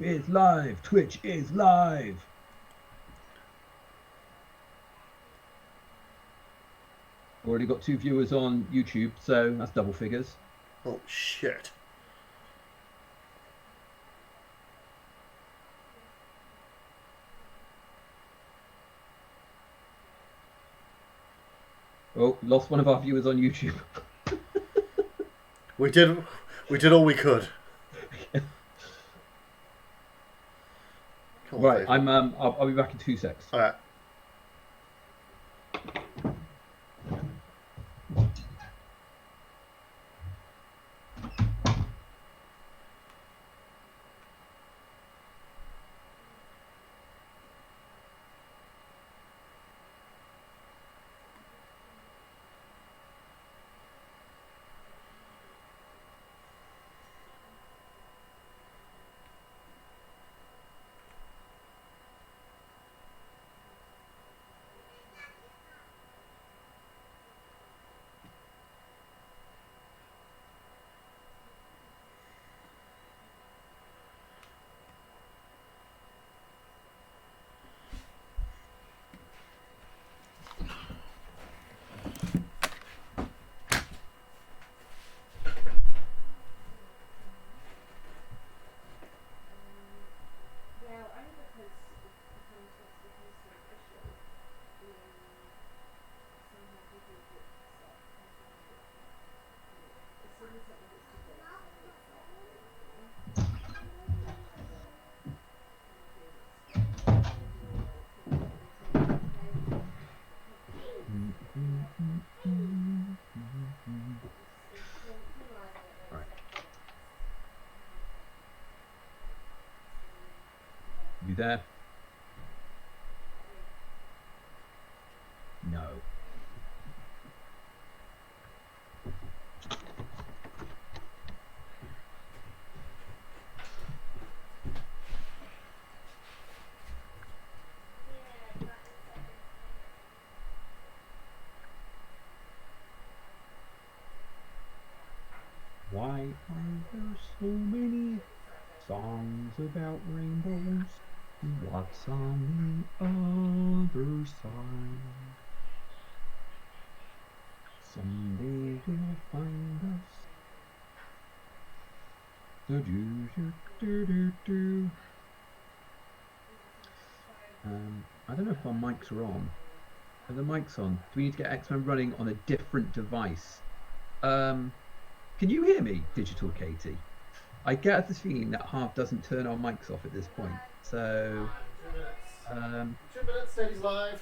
is live. Twitch is live. Already got 2 viewers on YouTube, so that's double figures. Oh, shit. Oh, lost one of our viewers on YouTube. We did all we could. Come on, Right, Faith. I'll be back in 2 secs. All right. You there? No. Why are there so many songs about rainbows? What's on the other side? Someday they'll find us. Do. I don't know if our mics are on. Are the mics on? Do we need to get X-Men running on a different device? Can you hear me, Digital Katie? I get the feeling that Half doesn't turn our mics off at this point. So, 2 minutes, Steady's live.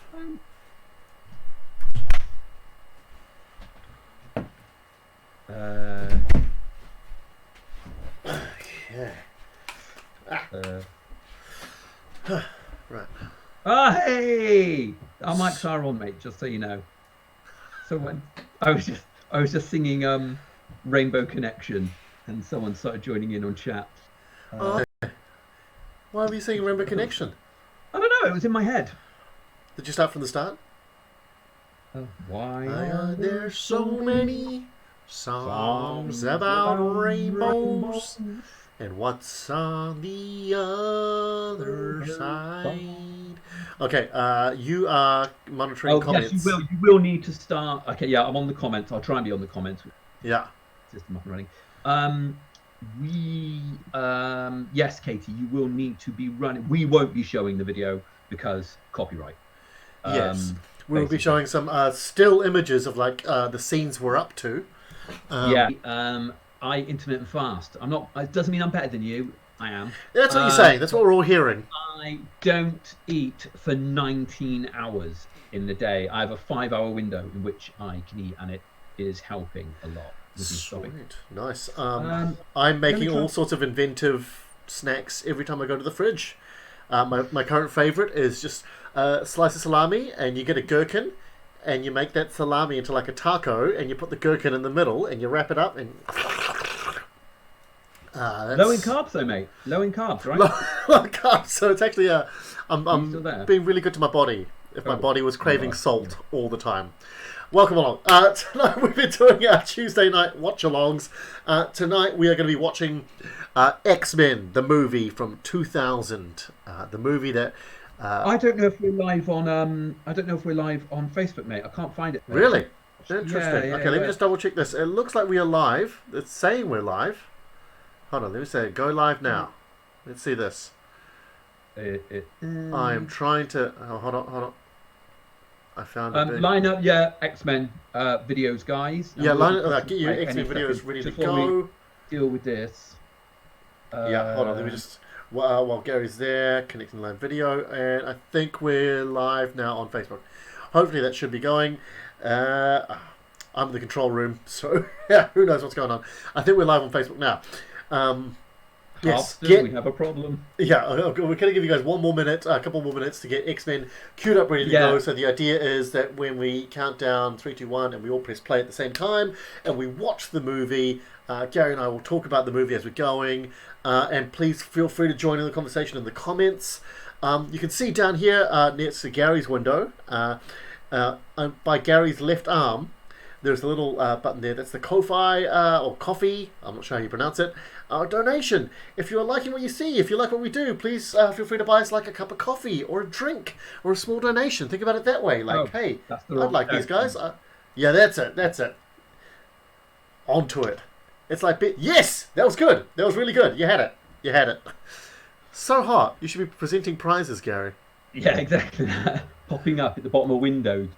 Okay. Right. Oh, hey! Our mics are on, mate. Just so you know. So when I was just singing Rainbow Connection, and someone started joining in on chat. Why were you saying Rainbow Connection? I don't know. It was in my head. Did you start from the start? Why are there so many songs about rainbows? And what's on the other side? Okay, you are monitoring comments. Yes, you will need to start. Okay, yeah, I'm on the comments. I'll try and be on the comments. Yeah. System up and running. Yes, Katie, you will need to be running. We won't be showing the video because copyright. Yes. We'll be showing some still images of like the scenes we're up to. I intermittent fast. I'm not. It doesn't mean I'm better than you. I am. That's what you're saying. That's what we're all hearing. I don't eat for 19 hours in the day. I have a 5-hour window in which I can eat, and it is helping a lot. Sweet. Nice. I'm making all sorts of inventive snacks every time I go to the fridge. My current favourite is just a slice of salami, and you get a gherkin, and you make that salami into like a taco, and you put the gherkin in the middle, and you wrap it up, and low in carbs, though, mate. Low in carbs, right? Low in carbs. So it's actually I'm being really good to my body. if my body was craving salt all the time. Welcome along. Tonight we've been doing our Tuesday night watch-alongs. Tonight we are going to be watching X-Men, the movie from 2000. The movie that... I don't know if we're live on. I don't know if we're live on Facebook, mate. I can't find it. Really? Interesting. Okay, let me just double check this. It looks like we are live. It's saying we're live. Hold on, let me say go live now. Let's see this. I am trying to... Oh, hold on. I found it. Line up X-Men videos, guys. Yeah, line up. Get your X-Men videos ready to go. Deal with this. Hold on. Let me just... While Gary's there, connecting live video. And I think we're live now on Facebook. Hopefully that should be going. I'm in the control room, so who knows what's going on. I think we're live on Facebook now. Yes, we have a problem. Yeah, we're going to give you guys a couple more minutes to get X-Men queued up, ready to go. So the idea is that when we count down 3, 2, 1, and we all press play at the same time, and we watch the movie, Gary and I will talk about the movie as we're going, and please feel free to join in the conversation in the comments. You can see down here next to Gary's window, by Gary's left arm, there's a little button there. That's the Ko-Fi or Coffee. I'm not sure how you pronounce it. Donation. If you're liking what you see, if you like what we do, please feel free to buy us like a cup of coffee or a drink or a small donation. Think about it that way. Like, hey, I'd like these guys. Yeah, that's it. Onto it. It's like, yes, that was good. That was really good. You had it. So hot. You should be presenting prizes, Gary. Yeah, exactly. Popping up at the bottom of windows.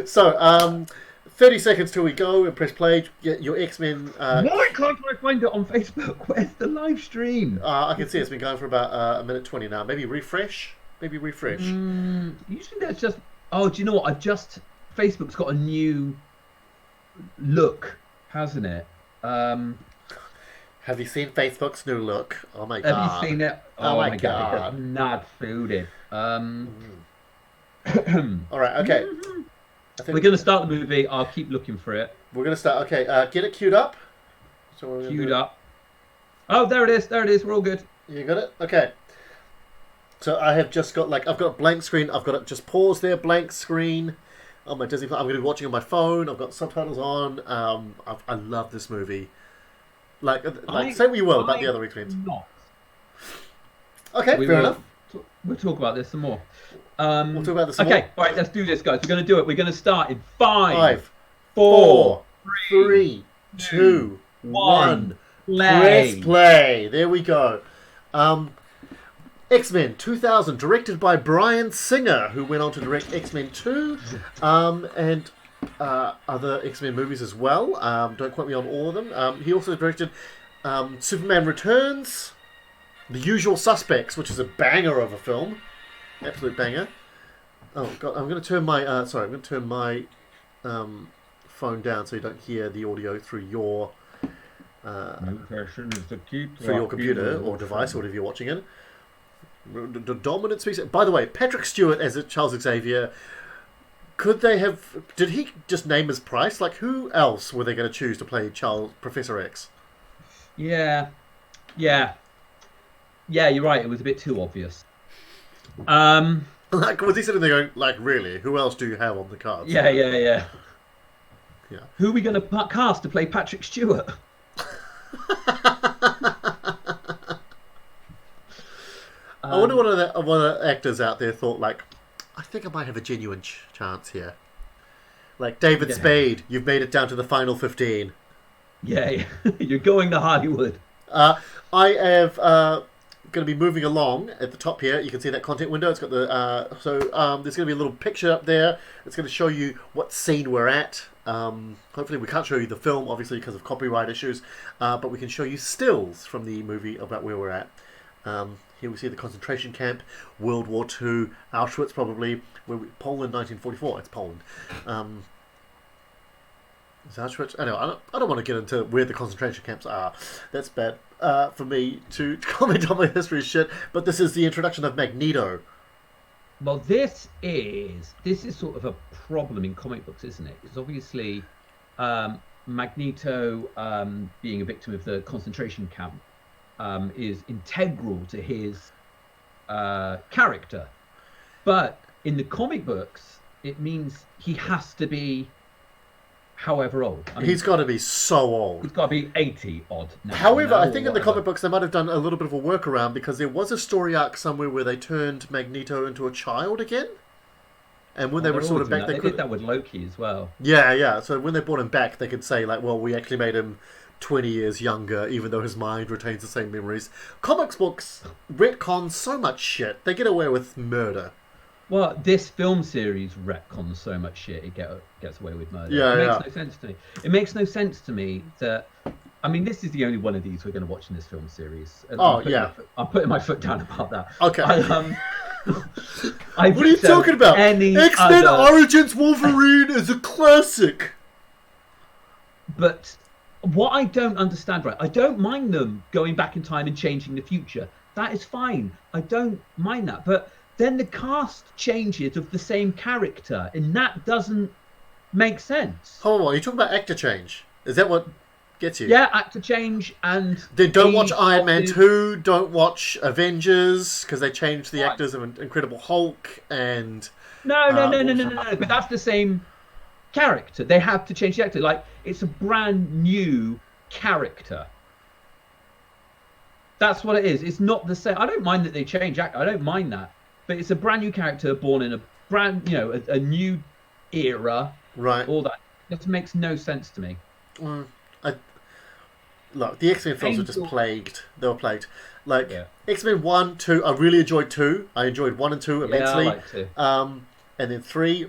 So, 30 seconds till we go and press play. Get your X-Men. Why can't I find it on Facebook? Where's the live stream? I can see it's been going for about a minute 20 now. Maybe refresh. Usually that's just. Oh, do you know what? Facebook's got a new look, hasn't it? Have you seen Facebook's new look? Oh my god! Have you seen it? Oh my god! It does not food it. All right. Okay. We're going to start the movie. I'll keep looking for it. We're going to start. Okay, get it queued up. So queued up. Oh, there it is. We're all good. You got it? Okay. So I have just got I've got a blank screen. I've got it just pause there, blank screen on my Disney. I'm going to be watching on my phone. I've got subtitles on. I love this movie. Say what you will about the other X-Men. Not. Okay, fair enough. We'll talk about this some more. We'll talk about this some more. Okay, all right, let's do this, guys. We're going to do it. We're going to start in 5, 4, 3, 2, 1. Press play. There we go. X-Men 2000, directed by Bryan Singer, who went on to direct X-Men 2 and other X-Men movies as well. Don't quote me on all of them. He also directed Superman Returns, The Usual Suspects, which is a banger of a film. Absolute banger. Oh god, I'm going to turn my phone down so you don't hear the audio through your computer or device or whatever you're watching it. The dominant speaker. By the way, Patrick Stewart as Charles Xavier. Could they have? Did he just name his price? Like, who else were they going to choose to play Professor X? Yeah. You're right. It was a bit too obvious. Was he sitting there going, like, really? Who else do you have on the cards? Yeah. Who are we going to cast to play Patrick Stewart? I wonder what the actors out there thought, like, I think I might have a genuine chance here. Like, David Spade, you've made it down to the final 15. Yeah. You're going to Hollywood. I have... going to be moving along at the top here. You can see that content window. It's got the there's going to be a little picture up there. It's going to show you what scene we're at. Hopefully we can't show you the film, obviously, because of copyright issues, but we can show you stills from the movie about where we're at. Here we see the concentration camp, World War II, Auschwitz probably, Poland 1944. It's Poland. Is Auschwitz? Anyway, I don't want to get into where the concentration camps are. That's bad for me to comment on my history shit. But this is the introduction of Magneto. Well, this is sort of a problem in comic books, isn't it? Because obviously, Magneto being a victim of the concentration camp is integral to his character. But in the comic books, it means he has to be however old. I mean, He's got to be so old. He's got to be 80 odd now. However, I think in the comic books they might have done a little bit of a workaround, because there was a story arc somewhere where they turned Magneto into a child again. And when they were sort of back, they did that with Loki as well. Yeah. So when they brought him back, they could say, like, well, we actually made him 20 years younger, even though his mind retains the same memories. Comics books retcon so much shit. They get away with murder. Well, this film series retcons so much shit, it gets away with murder. Yeah, it makes no sense to me. It makes no sense to me that... I mean, this is the only one of these we're going to watch in this film series. I'm putting my foot down about that. Okay. What are you talking about? X-Men Origins Wolverine is a classic. But what I don't understand, right, I don't mind them going back in time and changing the future. That is fine. I don't mind that. But then the cast changes of the same character, and that doesn't make sense. Hold on, are you talking about actor change? Is that what gets you? Yeah, actor change, and... Then don't watch Iron Man 2, don't watch Avengers, because they changed the actors of Incredible Hulk, and... No, but that's the same character. They have to change the actor. Like, it's a brand new character. That's what it is. It's not the same. I don't mind that they change actor. I don't mind that. But it's a brand new character born in a brand, a new era. Right. All that. That makes no sense to me. Look, the X-Men films were just plagued. They were plagued. Like, X-Men 1, 2, I really enjoyed 2. I enjoyed 1 and 2 immensely. Yeah, I like 2. And then 3...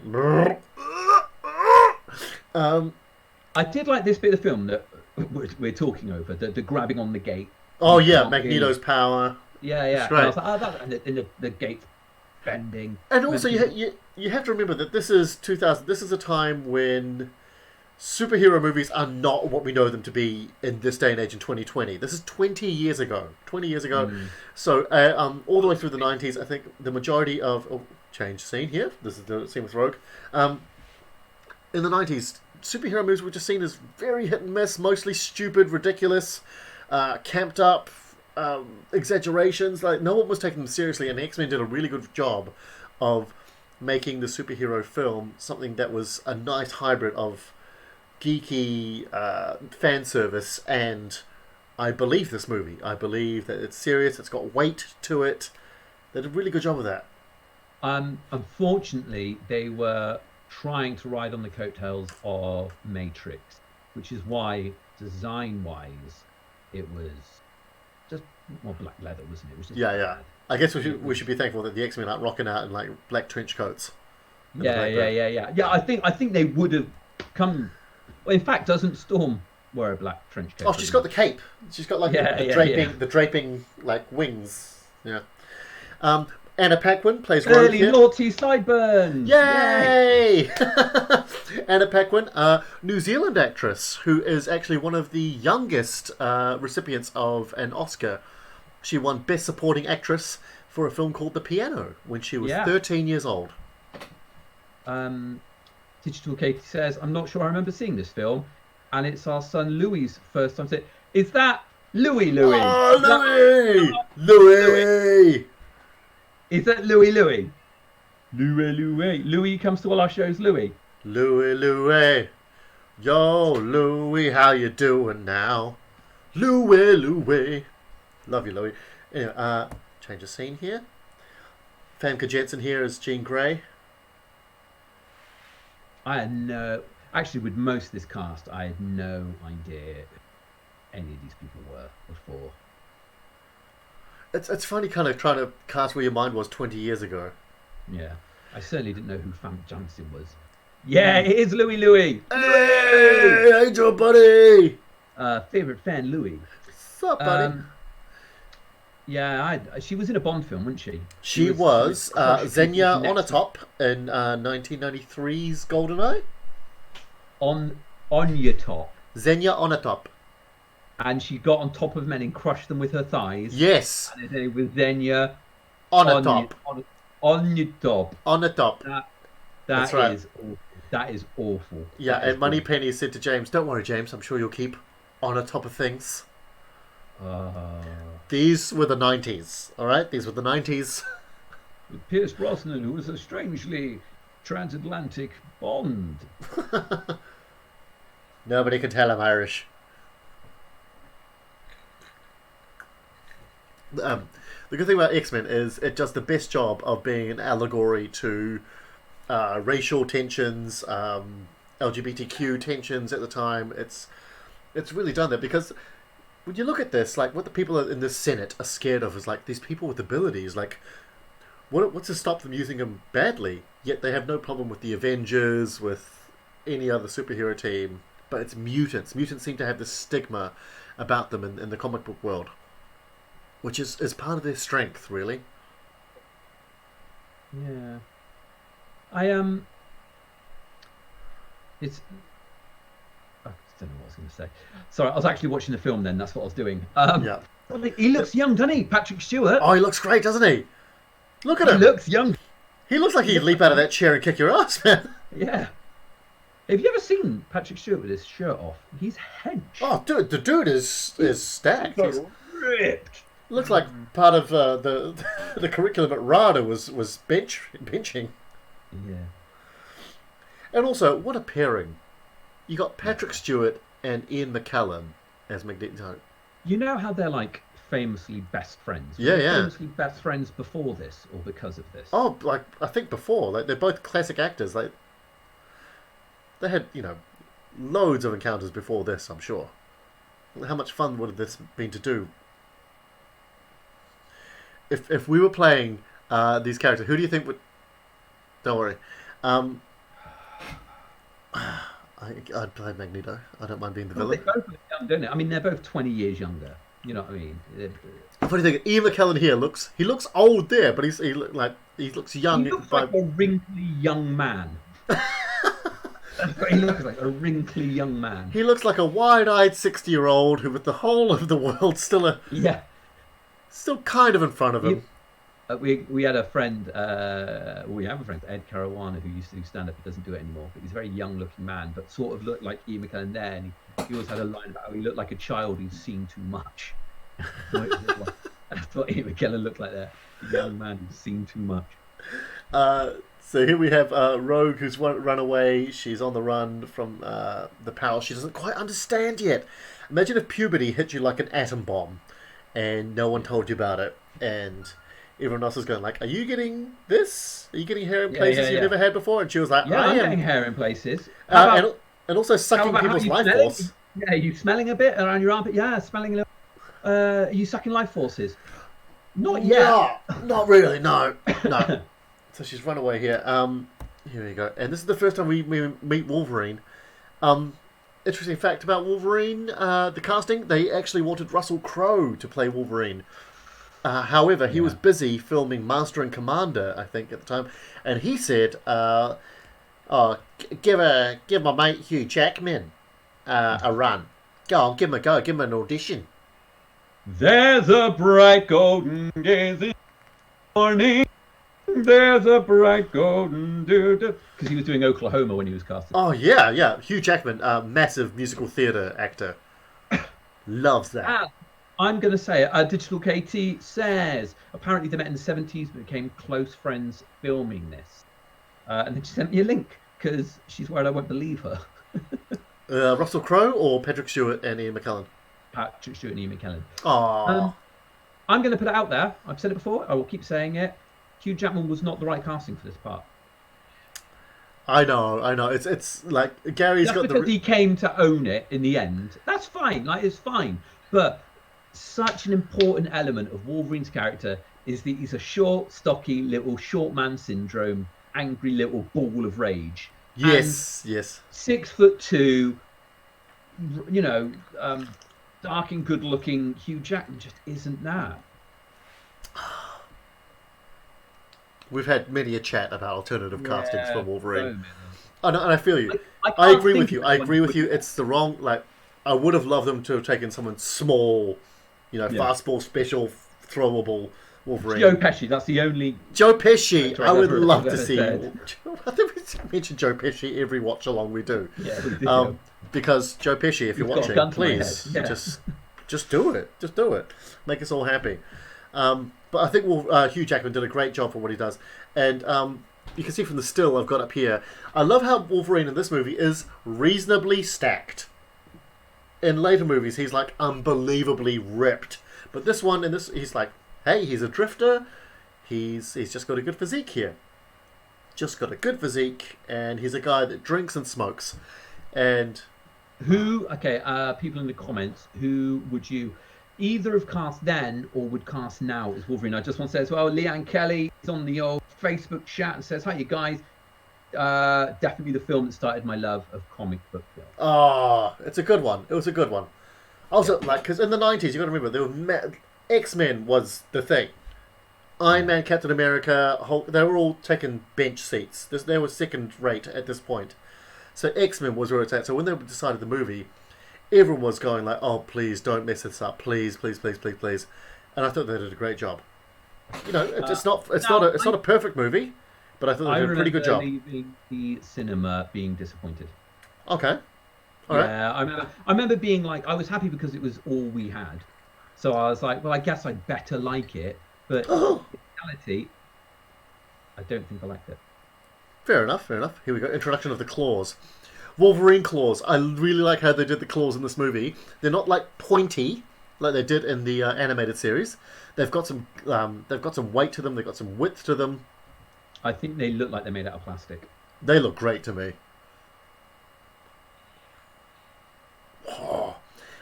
I did like this bit of the film that we're talking over, the grabbing on the gate. Oh, yeah, Magneto's power. Yeah. Great. And I was like, and the gate bending. And also, you have to remember that this is 2000. This is a time when superhero movies are not what we know them to be in this day and age in 2020. This is 20 years ago. 20 years ago. So, all the way through the 90s, I think the majority of... Oh, change scene here. This is the scene with Rogue. In the 90s, superhero movies were just seen as very hit and miss, mostly stupid, ridiculous, camped up, exaggerations. Like, no one was taking them seriously, and X-Men did a really good job of making the superhero film something that was a nice hybrid of geeky fan service and I believe this movie. I believe that it's serious, it's got weight to it. They did a really good job of that. Unfortunately, they were trying to ride on the coattails of Matrix, which is why design-wise it was just black leather, wasn't it? It was just bad. I guess we should be thankful that the X-Men aren't rocking out in like black trench coats. Yeah. I think they would have come. Well, in fact, doesn't Storm wear a black trench coat? Oh, she's got the cape. She's got like the draping like wings. Yeah. Anna Paquin plays Rogue Early here. naughty sideburns. Yay! Anna Paquin, New Zealand actress, who is actually one of the youngest recipients of an Oscar. She won Best Supporting Actress for a film called The Piano when she was 13 years old. Digital Katie says, I'm not sure I remember seeing this film, and it's our son Louis's first time. Is that Louis? Oh, Louis! Is that Louis? Louis comes to all our shows, Louis. Louis. Yo, Louis, how you doing now? Louis. Love you, Louis. Anyway, change of scene here. Famke Janssen here as Jean Grey. I had no... Actually, with most of this cast, I had no idea who any of these people were before. It's funny kind of trying to cast where your mind was 20 years ago. Yeah. I certainly didn't know who Famke Janssen was. Yeah, it is Louis. Hey, Angel buddy! Favourite fan, Louis. What's up, buddy? She was in a Bond film, wasn't she? She was Xenia Onatopp in 1993's GoldenEye. On your top. Xenia Onatopp. And she got on top of men and crushed them with her thighs. Yes. And then with Xenia Onatopp. On your top. On the top. That's right. That is awful. Yeah, and Moneypenny said to James, "Don't worry, James. I'm sure you'll keep on the top of things." These were the 90s. All right, these were the 90s. with Pierce Brosnan, who was a strangely transatlantic Bond. Nobody can tell I'm Irish. The good thing about X-Men is it does the best job of being an allegory to racial tensions, LGBTQ tensions at the time. It's really done that, because when you look at this, like, what the people in the Senate are scared of is, like, these people with abilities. Like, what's to stop them using them badly? Yet they have no problem with the Avengers, with any other superhero team. But it's mutants. Mutants seem to have this stigma about them in the comic book world, which is part of their strength, really. Yeah. It's. I don't know what I was going to say. Sorry, I was actually watching the film then. That's what I was doing. Yeah. He looks young, doesn't he? Patrick Stewart. Oh, he looks great, doesn't he? Look at him. He looks young. He looks like he'd leap out of that chair and kick your ass, man. Yeah. Have you ever seen Patrick Stewart with his shirt off? He's hench. Oh, dude, the dude is stacked. He's ripped. Looks like part of the curriculum at RADA was benching. Yeah. And also, what a pairing. You got Patrick Stewart and Ian McKellen as Magneto. You know how they're like famously best friends? Yeah, yeah. Famously best friends before this or because of this? Oh, like, I think before. Like, they're both classic actors. Like, they had, loads of encounters before this, I'm sure. How much fun would have this been to do? If we were playing these characters, who do you think would... Don't worry. I'd play Magneto. I don't mind being the villain. They both look young, don't they? I mean, they're both 20 years younger. You know what I mean? Funny thing, Ian McKellen here looks old there, but he looks young. He looks like a wrinkly young man. That's what he looks like, a wrinkly young man. He looks like a wide-eyed 60-year-old who, with the whole of the world still kind of in front of him. We had a friend, we have a friend, Ed Caruana, who used to do stand-up. He doesn't do it anymore, but he's a very young-looking man, but sort of looked like Ian McKellen there, and he always had a line about how he looked like a child who's seen too much. That's what Ian McKellen looked like there, a young man who's seen too much. So here we have Rogue, who's run away. She's on the run from the power she doesn't quite understand yet. Imagine if puberty hit you like an atom bomb, and no one told you about it, and everyone else is going like, "Are you getting this? Are you getting hair in places you've never had before?" And she was like, "Yeah, I'm getting hair in places." And also sucking people's life force. Yeah, you smelling a bit around your armpit? Yeah, smelling a little. Are you sucking life forces? Not yet. Not really. No. So she's run away here. Here we go. And this is the first time we meet Wolverine. Interesting fact about Wolverine, the casting, they actually wanted Russell Crowe to play Wolverine. However, he was busy filming Master and Commander, I think, at the time. And he said, give my mate Hugh Jackman a run. Go on, give him a go. Give him an audition. There's a bright golden days in the morning. There's a bright golden because he was doing Oklahoma when he was casted. Oh yeah. Hugh Jackman, massive musical theatre actor, loves that. I'm going to say it. Digital Katie says apparently they met in the 70s, but became close friends filming this. And then she sent me a link because she's worried I won't believe her. Russell Crowe or Patrick Stewart and Ian McKellen? Patrick Stewart and Ian McKellen. Aww. I'm going to put it out there. I've said it before. I will keep saying it. Hugh Jackman was not the right casting for this part. I know. It's like Gary's got because he came to own it in the end. That's fine. Like, it's fine. But such an important element of Wolverine's character is that he's a short, stocky, little short man syndrome, angry little ball of rage. Yes. 6'2", dark and good looking. Hugh Jackman just isn't that. We've had many a chat about alternative castings for Wolverine. So and I feel you. I agree with you. It's the wrong. Like, I would have loved them to have taken someone small, fastball, special, throwable Wolverine. Joe Pesci. That's the only. Joe Pesci. I would love to see. I think we mention Joe Pesci every watch along we do. Yeah, we do. Because Joe Pesci, if you're watching, please just do it. Just do it. Make us all happy. But But I think Hugh Jackman did a great job for what he does. And you can see from the still I've got up here, I love how Wolverine in this movie is reasonably stacked. In later movies, he's like unbelievably ripped. But this one, he's like, hey, he's a drifter. He's just got a good physique here. Just got a good physique, and he's a guy that drinks and smokes. And people in the comments, who would you either have cast then or would cast now as Wolverine? I just want to say as well, Leanne Kelly is on the old Facebook chat and says, hi, you guys. Definitely the film that started my love of comic book films. Oh, it's a good one. It was a good one. Also, because in the 90s, you got to remember, X-Men was the thing. Iron Man, Captain America, Hulk, they were all taking bench seats. They were second rate at this point. So X-Men was where it's at. So when they decided the movie, everyone was going like, oh, please, don't mess this up. Please, please, please, please, please. And I thought they did a great job. It's not a perfect movie, but I thought they did a pretty good job. I remember leaving the cinema being disappointed. Okay. All right. Yeah, I remember being like, I was happy because it was all we had. So I was like, well, I guess I'd better like it. But in reality, I don't think I liked it. Fair enough. Here we go. Introduction of the claws. Wolverine claws. I really like how they did the claws in this movie. They're not like pointy like they did in the animated series. They've got some weight to them. They've got some width to them. I think they look like they're made out of plastic. They look great to me. Oh,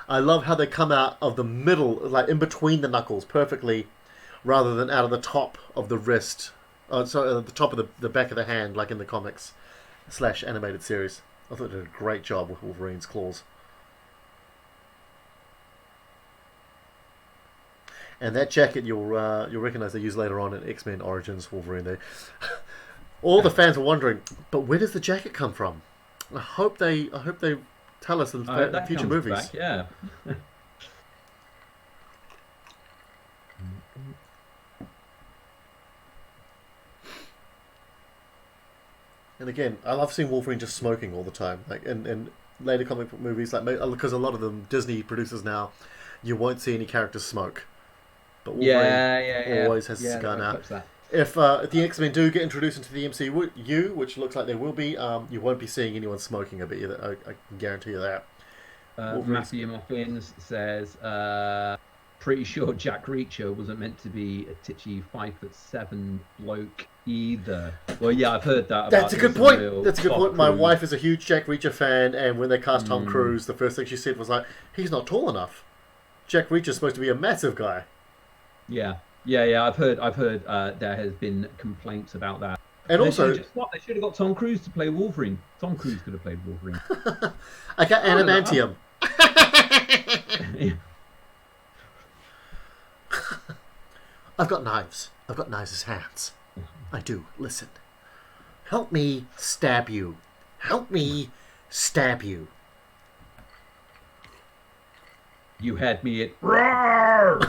I love how they come out of the middle, like in between the knuckles, perfectly, rather than out of the top of the wrist. The top of the back of the hand, like in the comics / animated series. I thought they did a great job with Wolverine's claws. And that jacket you'll recognise they use later on in X-Men Origins Wolverine. There, all the fans are wondering, but where does the jacket come from? I hope they tell us in future movies. Back, yeah. And again, I love seeing Wolverine just smoking all the time. Like in later comic book movies, like because a lot of them Disney produces now, you won't see any characters smoke. But Wolverine always has a cigar now. If the X-Men do get introduced into the MCU, which looks like they will be, you won't be seeing anyone smoking a bit either. I can guarantee you that. Matthew Muffins says, pretty sure Jack Reacher wasn't meant to be a titchy 5'7" bloke either. Well, yeah, I've heard that. That's a good point. That's a good point. My wife is a huge Jack Reacher fan, and when they cast Tom Cruise, the first thing she said was like, "He's not tall enough. Jack Reacher's supposed to be a massive guy." Yeah. I've heard. There has been complaints about that. And they also, they should have got Tom Cruise to play Wolverine. Tom Cruise could have played Wolverine. I got adamantium. I've got knives. I've got knives as hands. I do. Listen. Help me stab you. Help me stab you. You had me at roar.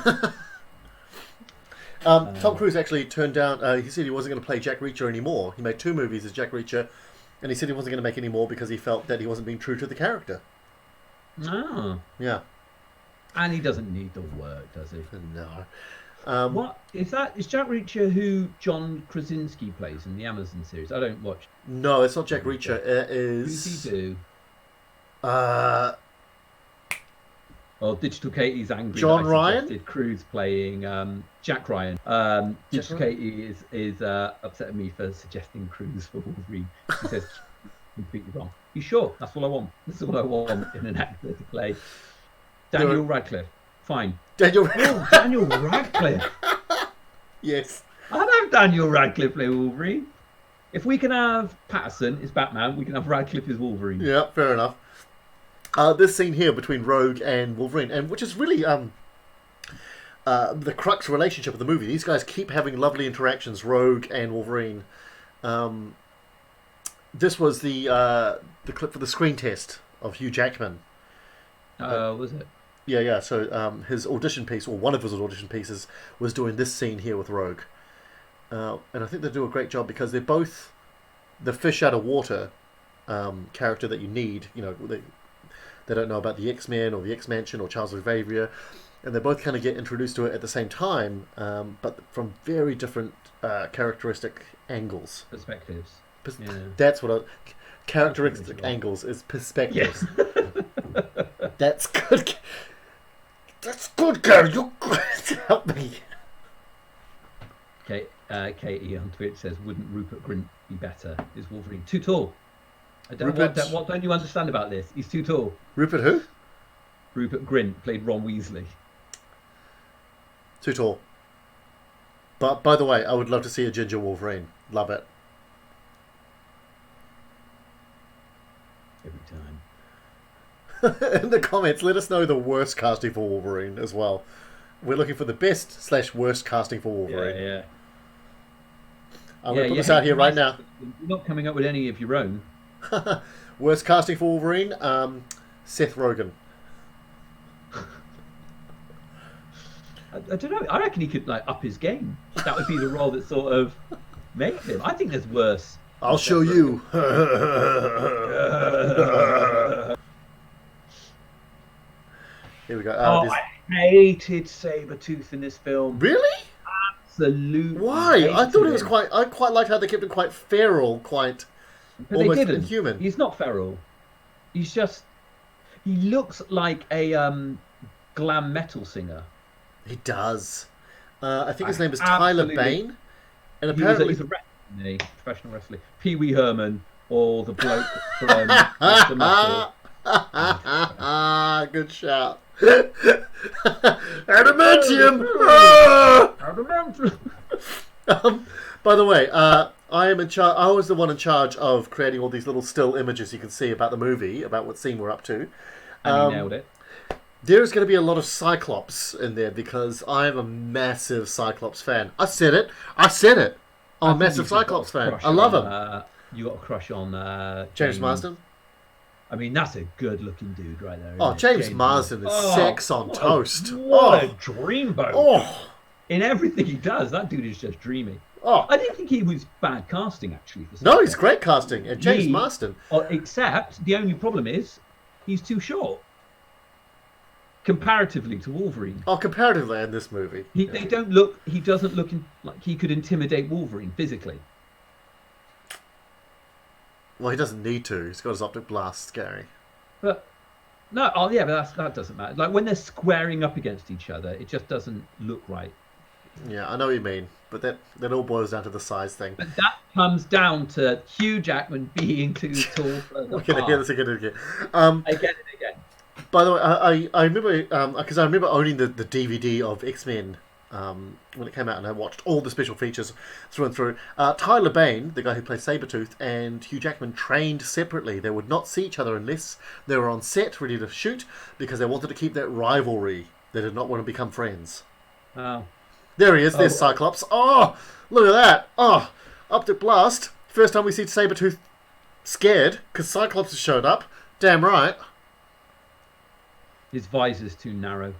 Tom Cruise actually turned down. He said he wasn't going to play Jack Reacher anymore. He made 2 movies as Jack Reacher, and he said he wasn't going to make any more because he felt that he wasn't being true to the character. Oh. Yeah. And he doesn't need the work, does he? No. What is that? Is Jack Reacher who John Krasinski plays in the Amazon series? I don't watch. No, it's not Jack Reacher. It is. Who's he do? Digital Katie's angry. John Ryan. Cruise playing Jack Ryan. Digital Katie is upset at me for suggesting Cruise for Wolverine. She says completely wrong. You sure? That's all I want. That's all I want in an actor to play. Daniel Radcliffe. Fine. Daniel Radcliffe. Yes. I'd have Daniel Radcliffe play Wolverine. If we can have Patterson as Batman, we can have Radcliffe as Wolverine. Yeah, fair enough. This scene here between Rogue and Wolverine, and which is really the crux relationship of the movie. These guys keep having lovely interactions, Rogue and Wolverine. This was the clip for the screen test of Hugh Jackman. Was it? Yeah. So his audition piece, or one of his audition pieces, was doing this scene here with Rogue. And I think they do a great job because they're both the fish out of water character that you need. You know, they don't know about the X-Men or the X-Mansion or Charles Xavier. and they both kind of get introduced to it at the same time, but from very different characteristic angles. Perspectives. Yeah. That's what characteristic angles is perspectives. Yeah. That's good. That's good, Gary. You help me. Okay, Katie on Twitch says, "Wouldn't Rupert Grint be better? Is Wolverine too tall?" What don't you understand about this? He's too tall. Rupert who? Rupert Grint played Ron Weasley. Too tall. But by the way, I would love to see a ginger Wolverine. Love it. Every time. In the comments, let us know the worst casting for Wolverine as well. We're looking for the best/worst casting for Wolverine. Yeah. I'm going to put this out here right now. You're not coming up with any of your own. Worst casting for Wolverine? Seth Rogen. I don't know. I reckon he could up his game. That would be the role that sort of made him. I think there's worse. I'll show you. Here we go. I hated Sabretooth in this film. Really? Absolutely. Why? I thought it was quite. I quite liked how they kept him quite feral, quite but almost they didn't. inhuman. He's not feral. He's just. He looks like a glam metal singer. He does. I think his name is Tyler Bane, and apparently he's a wrestler, professional wrestler. Pee Wee Herman or the bloke from Mr. Metal. Good shout. Adamantium. By the way, I am in charge. I was the one in charge of creating all these little still images you can see about the movie, about what scene we're up to. And you nailed it. There's going to be a lot of Cyclops in there because I am a massive Cyclops fan. I said it. I'm a massive Cyclops fan. I love him. You got a crush on James Marsden? I mean, that's a good-looking dude right there. Oh, James Marsden is sex on toast. What a dreamboat. Oh. In everything he does, that dude is just dreamy. Oh. I didn't think he was bad casting, actually. No, he's great casting. And James Marsden. Except, the only problem is, he's too short. Comparatively to Wolverine. Oh, comparatively in this movie. He doesn't look like he could intimidate Wolverine physically. Well, he doesn't need to. He's got his optic blast, scary. But but that doesn't matter. Like when they're squaring up against each other, it just doesn't look right. Yeah, I know what you mean, but that all boils down to the size thing. But that comes down to Hugh Jackman being too tall for the part. I get this again. I get it again. By the way, I remember because I remember owning the DVD of X-Men when it came out, and I watched all the special features through and through. Tyler Bane, the guy who plays Sabretooth, and Hugh Jackman trained separately. They would not see each other unless they were on set ready to shoot because they wanted to keep that rivalry. They did not want to become friends. Oh. There he is. There's Cyclops. Oh, look at that. Oh, optic blast. First time we see Sabretooth scared because Cyclops has showed up. Damn right. His visor's too narrow.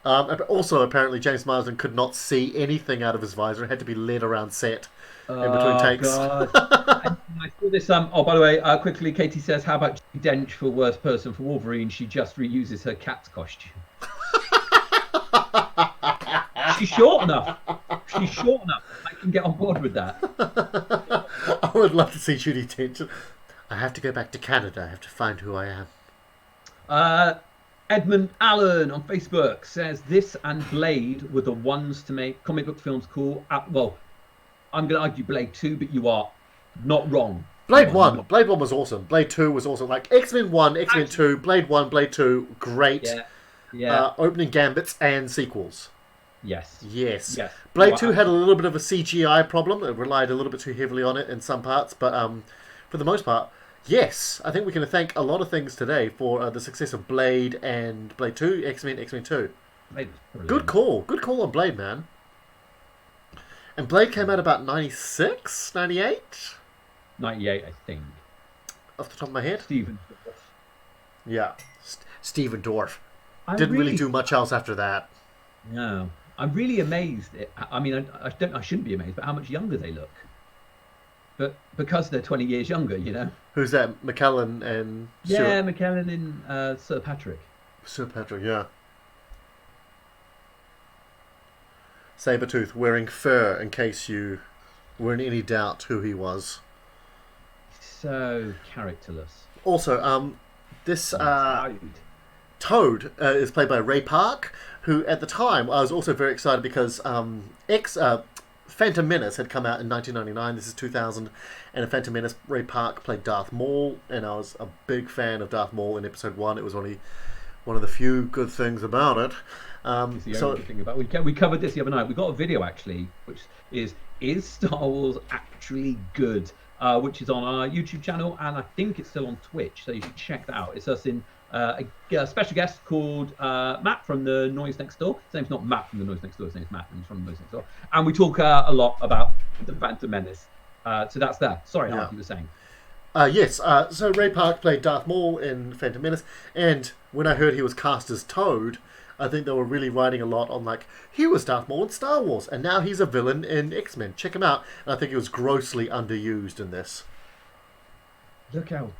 Also, apparently, James Marsden could not see anything out of his visor. It had to be led around set in between takes. God. I saw this. By the way, quickly, Katie says, "How about Judi Dench for worst person for Wolverine? She just reuses her cat's costume." She's short enough. I can get on board with that. I would love to see Judi Dench. I have to go back to Canada. I have to find who I am. Edmund Allen on Facebook says this and Blade were the ones to make comic book films cool. Well, I'm going to argue Blade 2, but you are not wrong. Blade 1 was awesome. Blade 2 was awesome. Like X-Men 1, X-Men 2, Blade 1, Blade 2, great. Yeah. Opening gambits and sequels. Yes. Blade 2 had a little bit of a CGI problem. It relied a little bit too heavily on it in some parts, but for the most part, yes, I think we can thank a lot of things today for the success of Blade and Blade 2, X-Men 2. Good call on Blade, man. And Blade came out about 96, 98? 98, I think. Off the top of my head? Stephen. Yeah, Stephen Dorff. Didn't really do much else after that. No. I'm really amazed. I mean, I shouldn't be amazed, but how much younger they look. But because they're 20 years younger, you know. Who's that? Mckellen and Stewart? Yeah, Mckellen and Sir Patrick. Sir Patrick, yeah. Sabretooth wearing fur in case you were in any doubt who he was. So characterless. Also, this Toad is played by Ray Park, who at the time I was also very excited because Phantom Menace had come out in 1999. This is 2000, and in Phantom Menace, Ray Park played Darth Maul, and I was a big fan of Darth Maul in Episode 1. It was only one of the few good things about it. We covered this the other night. We got a video actually, which is Star Wars actually good? Which is on our YouTube channel, and I think it's still on Twitch, so you should check that out. It's us in a special guest called Matt from the Noise Next Door. His name's not Matt from the Noise Next Door, his name's Matt, and he's from the Noise Next Door. And we talk a lot about the Phantom Menace. So that's that. Sorry, Mark, you were saying. Yes, so Ray Park played Darth Maul in Phantom Menace, and when I heard he was cast as Toad, I think they were really writing a lot on, like, he was Darth Maul in Star Wars, and now he's a villain in X-Men. Check him out. And I think he was grossly underused in this. Look how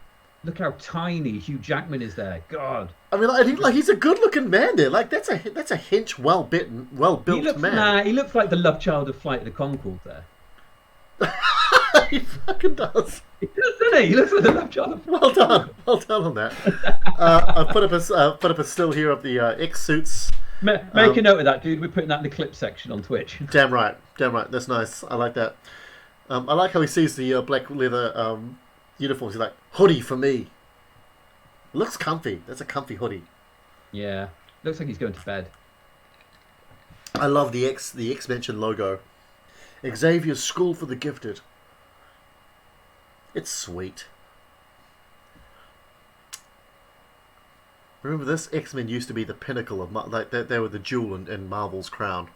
tiny Hugh Jackman is there. God. I mean, he's a good-looking man there. Like, that's a hench, well-built man. He looks like the love child of Flight of the Conchords there. He fucking does. He does, doesn't he? He looks like the love child. Well done on that. I've put up a still here of the X suits. Make a note of that, dude. We're putting that in the clip section on Twitch. Damn right. That's nice. I like that. I like how he sees the black leather uniforms. He's like, hoodie for me. Looks comfy. That's a comfy hoodie. Yeah, looks like he's going to bed. I love the X-Mention logo. Xavier's School for the Gifted. It's sweet. Remember this? X-Men used to be the pinnacle of... they were the jewel in Marvel's crown.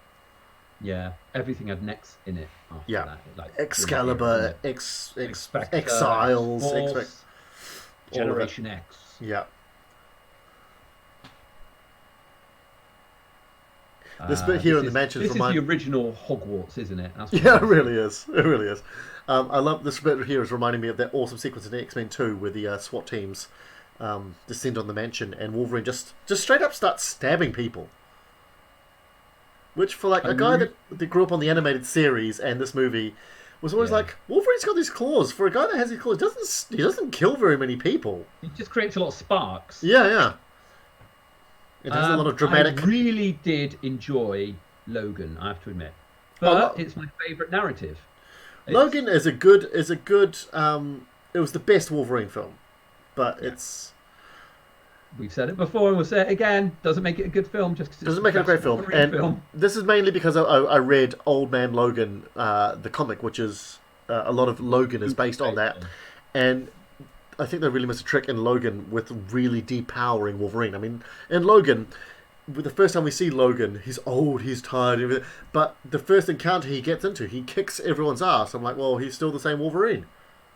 Yeah, everything had X in it. Yeah. That. Like, Excalibur, Exiles, Generation X. Yeah. This bit here in the mansion is the original Hogwarts, isn't it? Yeah, it really is. I love this bit here is reminding me of that awesome sequence in X-Men 2 where the SWAT teams descend on the mansion and Wolverine just straight up starts stabbing people. Which for like a guy that grew up on the animated series and this movie was always like, Wolverine's got these claws. For a guy that has these claws, he doesn't kill very many people. He just creates a lot of sparks. Yeah. It has a lot of dramatic... I really did enjoy Logan, I have to admit. But it's my favourite narrative. Logan is a good... it was the best Wolverine film. But it's... We've said it before and we'll say it again. Doesn't make it a good film just because doesn't make it a great film. And this is mainly because I read Old Man Logan, the comic, which is... a lot of Logan is based on that. And... I think they really missed a trick in Logan with really depowering Wolverine. I mean, in Logan, the first time we see Logan, he's old, he's tired, everything. But the first encounter he gets into, he kicks everyone's ass. I'm like, well, he's still the same Wolverine.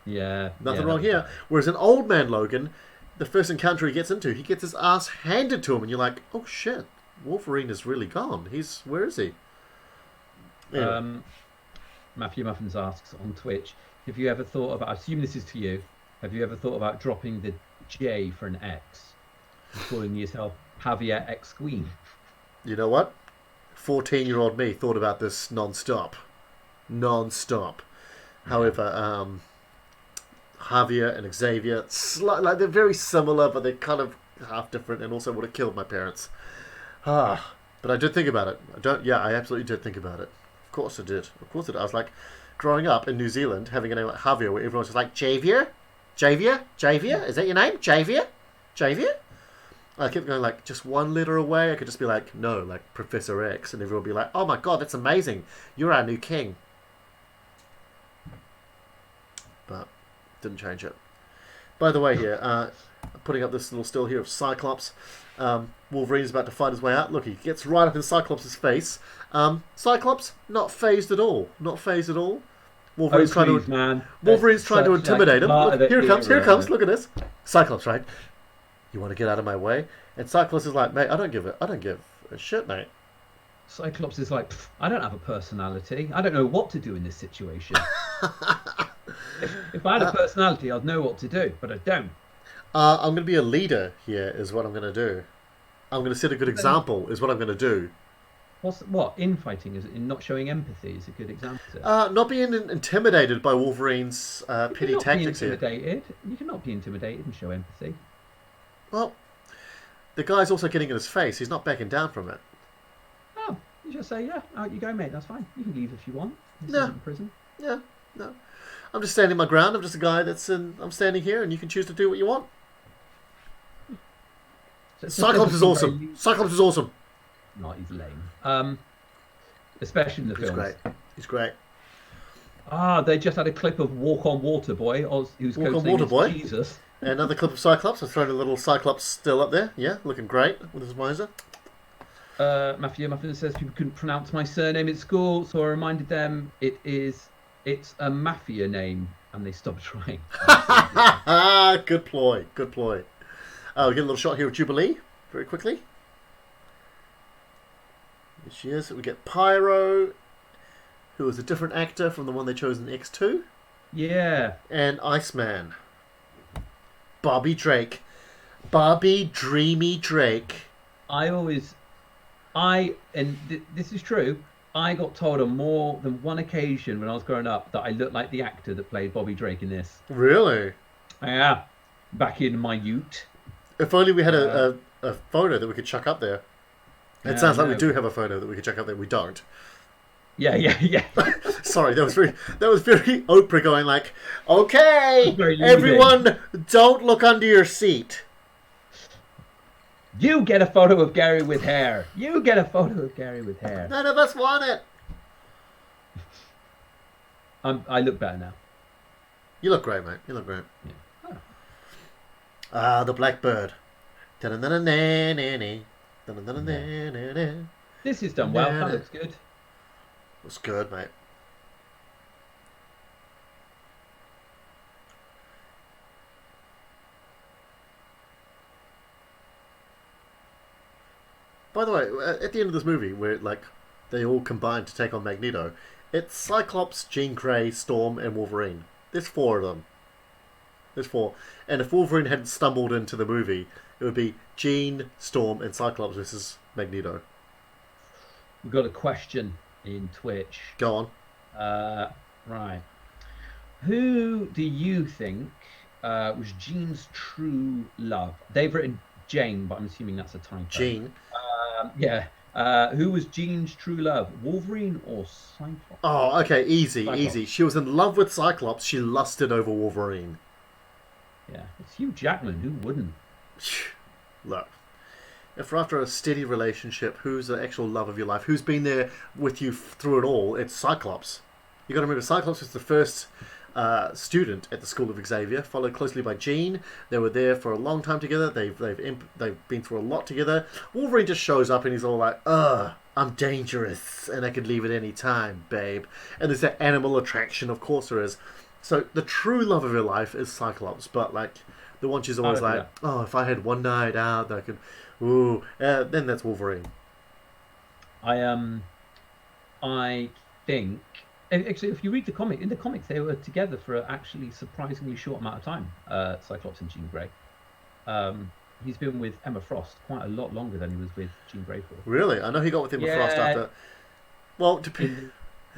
Yeah. Nothing wrong here. Whereas in Old Man Logan, the first encounter he gets into, he gets his ass handed to him, and you're like, oh shit, Wolverine is really gone. Where is he? Anyway. Matthew Muffins asks on Twitch, have you ever thought about, I assume this is to you, have you ever thought about dropping the J for an X and calling yourself Javier X Queen? You know what? 14-year-old me thought about this non-stop. However, Javier and Xavier, they're very similar, but they're kind of half different, and also would have killed my parents. But I did think about it. I absolutely did think about it. Of course I did. I was like, growing up in New Zealand, having a name like Javier, where everyone's just like, Javier? Is that your name? Javier? I kept going like just one letter away. I could just be like, no, like Professor X, and everyone would be like, oh my god, that's amazing. You're our new king. But didn't change it. By the way, here, putting up this little still here of Cyclops. Wolverine's about to fight his way out. Look, he gets right up in Cyclops' face. Cyclops, not phased at all. Wolverine's trying to intimidate him. Look, here it comes. Look at this. Cyclops, right? You want to get out of my way? And Cyclops is like, mate, I don't give a shit, mate. Cyclops is like, I don't have a personality. I don't know what to do in this situation. if I had a personality, I'd know what to do, but I don't. I'm going to be a leader here, is what I'm going to do. I'm going to set a good example, is what I'm going to do. What infighting is in not showing empathy is a good example. Not being intimidated by Wolverine's petty tactics here. You cannot be intimidated and show empathy. Well, the guy's also getting in his face. He's not backing down from it. Oh, you just say, yeah, out you go, mate. That's fine. You can leave if you want. This Yeah. isn't prison. Yeah, no. I'm just standing my ground. I'm just a guy I'm standing here, and you can choose to do what you want. Cyclops is awesome. Cyclops is awesome. No, he's lame. Especially in the films. He's great. He's great. They just had a clip of Walk on Water Boy, who's Walk on Water Boy. Jesus. Another clip of Cyclops. I've thrown a little Cyclops still up there. Yeah, looking great with his visor. Matthew Muffin says people couldn't pronounce my surname at school, so I reminded them it's a mafia name, and they stopped trying. Good ploy. Good ploy. We'll get a little shot here of Jubilee very quickly. Here she is. We get Pyro, who is a different actor from the one they chose in X2. Yeah. And Iceman. Bobby Drake. Bobby Dreamy Drake. This is true, I got told on more than one occasion when I was growing up that I looked like the actor that played Bobby Drake in this. Really? Yeah. Back in my ute. If only we had a photo that we could chuck up there. It sounds like we do have a photo that we could chuck up there. We don't. Yeah. Sorry, that was very Oprah going like, okay, everyone, don't look under your seat. You get a photo of Gary with hair. You get a photo of Gary with hair. None of us want it. I look better now. You look great, mate. You look great. Yeah. Oh. The Blackbird. This is done well. That looks good. Looks good, mate. By the way, at the end of this movie, where they all combine to take on Magneto, it's Cyclops, Jean Grey, Storm, and Wolverine. There's 4 of them. There's 4. And if Wolverine hadn't stumbled into the movie, it would be Jean, Storm, and Cyclops versus Magneto. We've got a question in Twitch. Go on. Right. Who do you think was Jean's true love? They've written Jane, but I'm assuming that's a typo. Jean. Yeah. Who was Jean's true love? Wolverine or Cyclops? Oh, okay. Easy, Cyclops. easy. She was in love with Cyclops. She lusted over Wolverine. Yeah. It's Hugh Jackman. Who wouldn't? Look. If we're after a steady relationship, who's the actual love of your life? Who's been there with you through it all? It's Cyclops. You got to remember, Cyclops was the first student at the school of Xavier, followed closely by Jean. They were there for a long time together. They've been through a lot together. Wolverine just shows up and he's all like, I'm dangerous and I could leave at any time, babe. And there's that animal attraction, of course there is. So the true love of your life is Cyclops, but the one she's always if I had one night out, I could, then that's Wolverine. I think actually, if you read the comic, in the comics they were together for an actually surprisingly short amount of time. Cyclops and Jean Grey. He's been with Emma Frost quite a lot longer than he was with Jean Grey for. Really, I know he got with Emma Frost after. Well,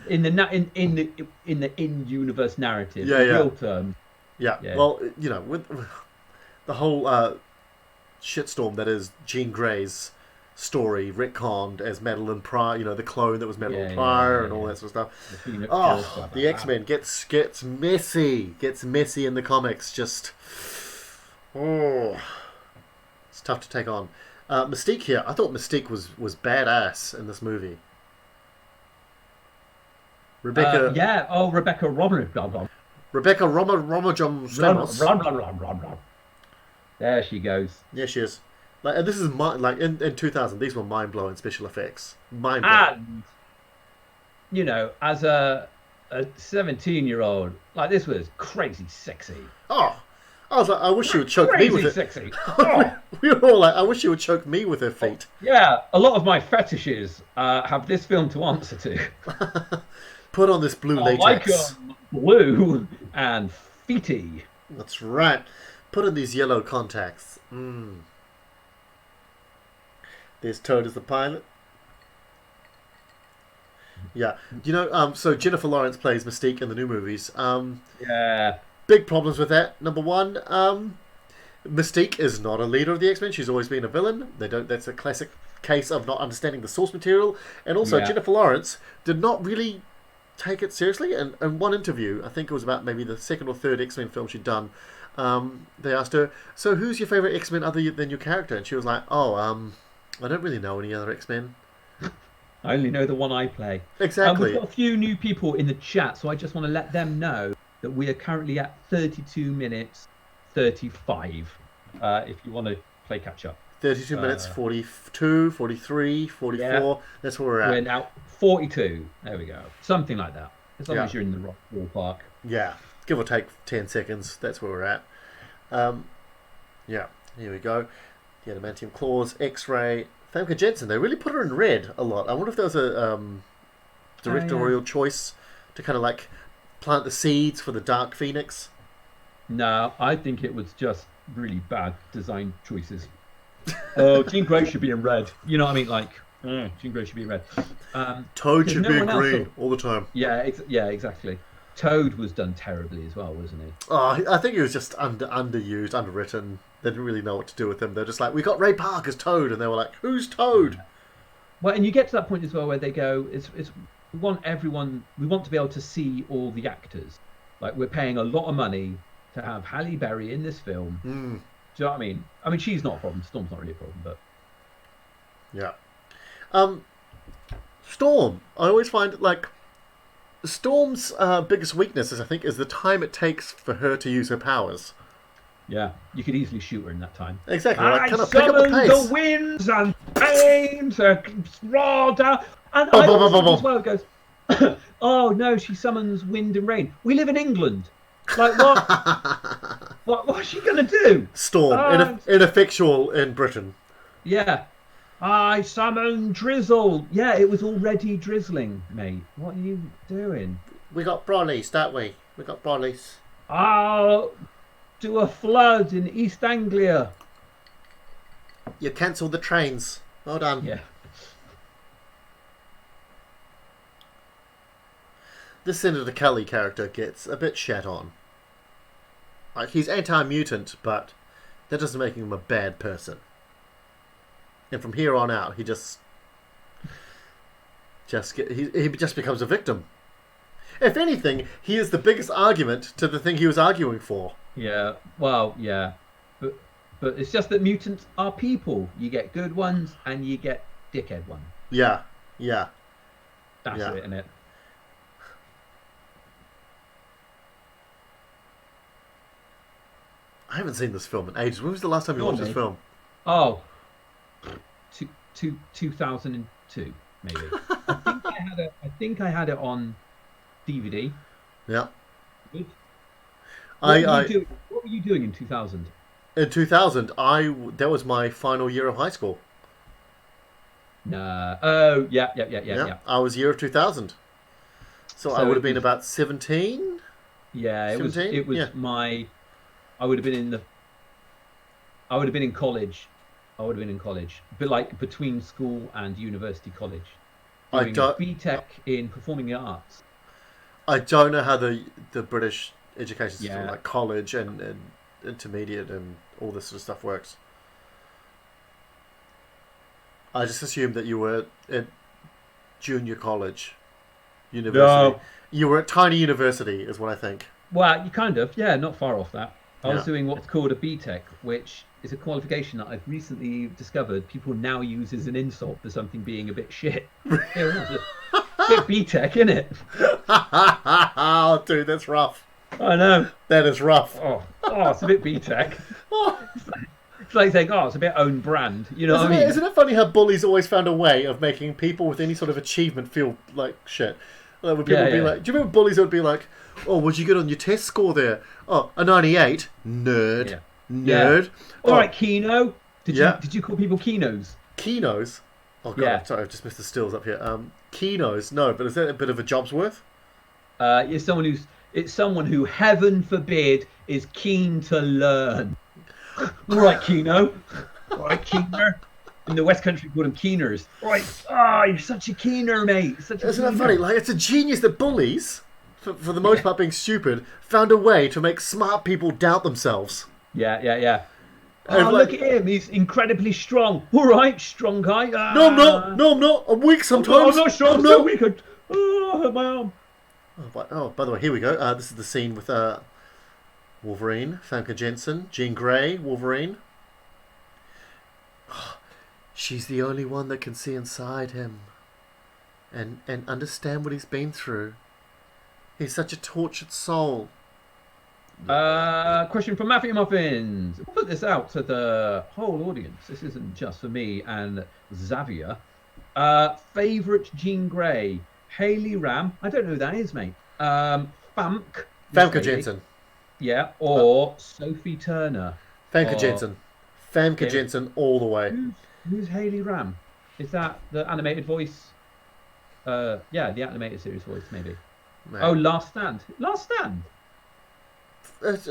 in the in-universe narrative, real terms. Yeah. Well, with the whole shitstorm that is Jean Grey's story retconned as Madeline Pryor, the clone that was Madeline Pryor and all that sort of stuff. The X-Men gets messy. Gets messy in the comics. Just it's tough to take on. Mystique here. I thought Mystique was badass in this movie. Rebecca. Rebecca Romijn. Rebecca Romijn. There she goes. Yeah, she is. And this is in 2000. These were mind blowing special effects. Mind blowing. And as a 17-year-old, this was crazy sexy. Oh, I was like, I wish she would choke me with it. Sexy. We were all like, I wish she would choke me with her feet. Yeah, a lot of my fetishes have this film to answer to. Put on this blue latex. Like blue and feety. That's right. Put in these yellow contacts. There's Toad as the pilot. Yeah. So Jennifer Lawrence plays Mystique in the new movies. Yeah. Big problems with that. Number one, Mystique is not a leader of the X-Men. She's always been a villain. That's a classic case of not understanding the source material. And also, Yeah. Jennifer Lawrence did not really take it seriously. And in one interview, I think it was about maybe the second or third X-Men film she'd done, they asked her, "So who's your favorite X-Men other than your character?" And she was like, "Oh, I don't really know any other X-Men." I only know the one I play. Exactly. We've got a few new people in the chat, so I just want to let them know that we are currently at 32 minutes 35. If you want to play catch up. 32 minutes, 42, 43, 44. Yeah. That's where we're at. We're now 42. There we go. Something like that. As long Yeah. as you're in the rock ballpark. Yeah, give or take 10 seconds. That's where we're at. Yeah, here we go. The adamantium claws, X-ray, Famke Janssen. They really put her in red a lot. I wonder if there was a directorial choice to kind of like plant the seeds for the Dark Phoenix. No, I think it was just really bad design choices. Oh, Jean Grey should be in red. You know what I mean? Like, Jean Grey should be in red. Toad should be one else green all the time. Yeah, exactly. Toad was done terribly as well, wasn't he? Oh, I think he was just underused, underwritten. They didn't really know what to do with him. They're just like, we got Ray Park as Toad, and they were like, who's Toad? Well, and you get to that point as well where they go, we want to be able to see all the actors. Like, we're paying a lot of money to have Halle Berry in this film. Do you know what I mean? I mean, she's not a problem. Storm's not really a problem, but yeah. Storm. I always find like Storm's biggest weakness is, I think, is the time it takes for her to use her powers. yeah, you could easily shoot her in that time. Exactly. I Like, kind of pick up the summon pace. the winds and pains raw down. And I also as well it goes, oh no, she summons wind and rain. We live in England. Like what? What's she gonna do? Storm. Ineffectual in Britain. Yeah. I summon drizzle. Yeah, it was already drizzling, mate. What are you doing? We got brollies, don't we? We got brollies. I'll do a flood in East Anglia. You cancelled the trains. Well done. Yeah. This Senator Kelly character gets a bit shat on. Like, he's anti-mutant, but that doesn't make him a bad person. And from here on out, he just becomes a victim. If anything, he is the biggest argument to the thing he was arguing for. Yeah. Well, yeah. But it's just that mutants are people. You get good ones and you get dickhead ones. Yeah. That's Yeah. it, isn't it? I haven't seen this film in ages. When was the last time you watched this film? Oh, 2002, maybe. I think I had it on DVD. Yeah. Good. What were you doing in 2000? In 2000, that was my final year of high school. No. Oh, yeah. I was year of 2000. So I would have been about 17. Yeah, it 17? was Yeah. I would have been in college. But like between school and university college. Doing a BTEC in performing arts. I don't know how the British education system, Yeah. like college and intermediate and all this sort of stuff works. I just assumed that you were at junior college, university. No. You were at tiny university, is what I think. Well, you kind of, yeah, not far off that. I was Yeah. doing what's called a BTEC, which is a qualification that I've recently discovered people now use as an insult for something being a bit shit. Yeah, bit BTEC, innit? Oh, dude, that's rough. I know. That is rough. Oh, it's a bit BTEC. It's like saying, it's a bit own brand. You know what I mean? Isn't it funny how bullies always found a way of making people with any sort of achievement feel like shit? Like, when people would be like, do you remember bullies that would be like, oh, what'd you get on your test score there? Oh, a 98. Nerd. Yeah. Nerd. All right, Kino. Yeah. Did you call people Kinos? Kinos? Oh, God, Yeah. sorry, I've just missed the stills up here. Kinos, no, but is that a bit of a job's worth? It's someone who, heaven forbid, is keen to learn. All right, Kino. All right, Kino. In the West Country, we call them keeners. Right. Ah, you're such a keener, mate. Such a Isn't that keener. funny? Like, it's a genius that bullies, for the most part being stupid, found a way to make smart people doubt themselves. Yeah. And Oh, like, look at him. He's incredibly strong. All right, strong guy. no, I'm not. No, I'm not. I'm weak sometimes. I'm not strong. I'm so weak. I hurt my arm. By the way, here we go. This is the scene with Wolverine, Famke Janssen, Jean Grey, Wolverine. She's the only one that can see inside him and understand what he's been through. He's such a tortured soul. Question from Matthew Muffins. We'll put this out to the whole audience. This isn't just for me and Xavier. Favorite Jean Grey? Haley Ram. I don't know who that is, mate. Famke Janssen. Yeah, or Sophie Turner. Famke Janssen. Famke Janssen all the way. Who's Haley Ram? Is that the animated voice? The animated series voice, maybe. Mate. Oh, Last Stand. Last Stand.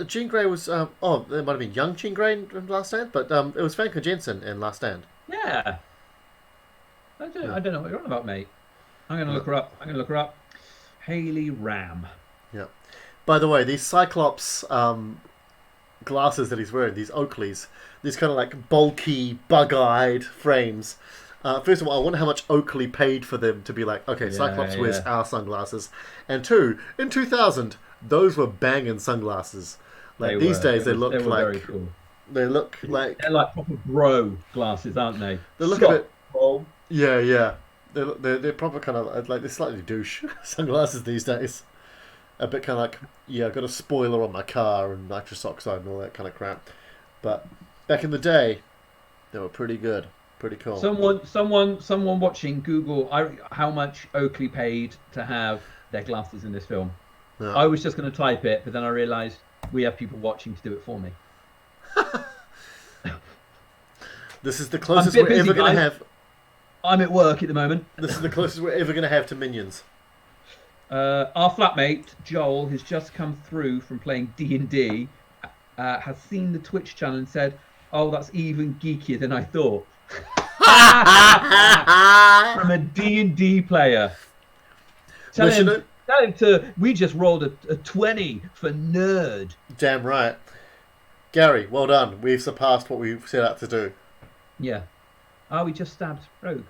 Jean Grey was it might have been young Jean Grey in Last Stand, but it was Famke Janssen in Last Stand. Yeah. I don't know what you're on about, mate. I'm gonna look her up. Haley Ram. Yeah. By the way, these Cyclops glasses that he's wearing, these Oakleys, these kind of like bulky, bug-eyed frames. First of all, I wonder how much Oakley paid for them to be like, okay, Cyclops wears our sunglasses. And two, in 2000, those were banging sunglasses. Like these days, they look like very cool. They look like they're like proper bro glasses, aren't they? They look a bit. Bro. Yeah. They're proper kind of like they're slightly douche sunglasses these days. A bit kind of like, I've got a spoiler on my car and nitrous oxide and all that kind of crap. But back in the day, they were pretty good, pretty cool. Someone watching Google how much Oakley paid to have their glasses in this film. Yeah. I was just going to type it, but then I realised we have people watching to do it for me. This is the closest we're ever going to have. I'm at work at the moment. This is the closest we're ever going to have to Minions. Our flatmate Joel has just come through from playing D&D, has seen the Twitch channel and said, "Oh, that's even geekier than I thought." From a D&D player. Tell him we just rolled a 20 for nerd. Damn right. Gary, well done. We've surpassed what we set out to do. Yeah. We just stabbed Rogue.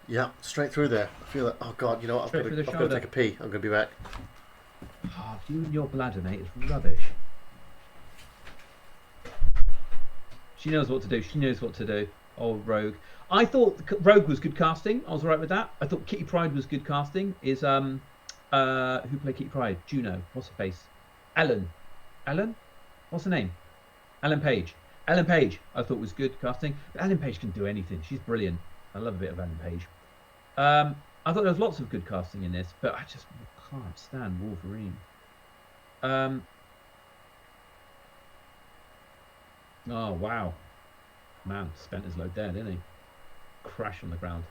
Yeah, straight through there. I feel like, oh God, you know what? I've got to take a pee. I'm going to be back. Oh, you and your bladder, mate, it's rubbish. She knows what to do. Oh, Rogue. I thought Rogue was good casting. I was all right with that. I thought Kitty Pryde was good casting. Is who played Kitty Pryde? Juno. What's her face? Ellen. What's her name? Ellen Page. I thought was good casting. But Ellen Page can do anything. She's brilliant. I love a bit of Ellen Page. I thought there was lots of good casting in this, but I just can't stand Wolverine. Oh wow, man, spent his load there, didn't he? Crash on the ground.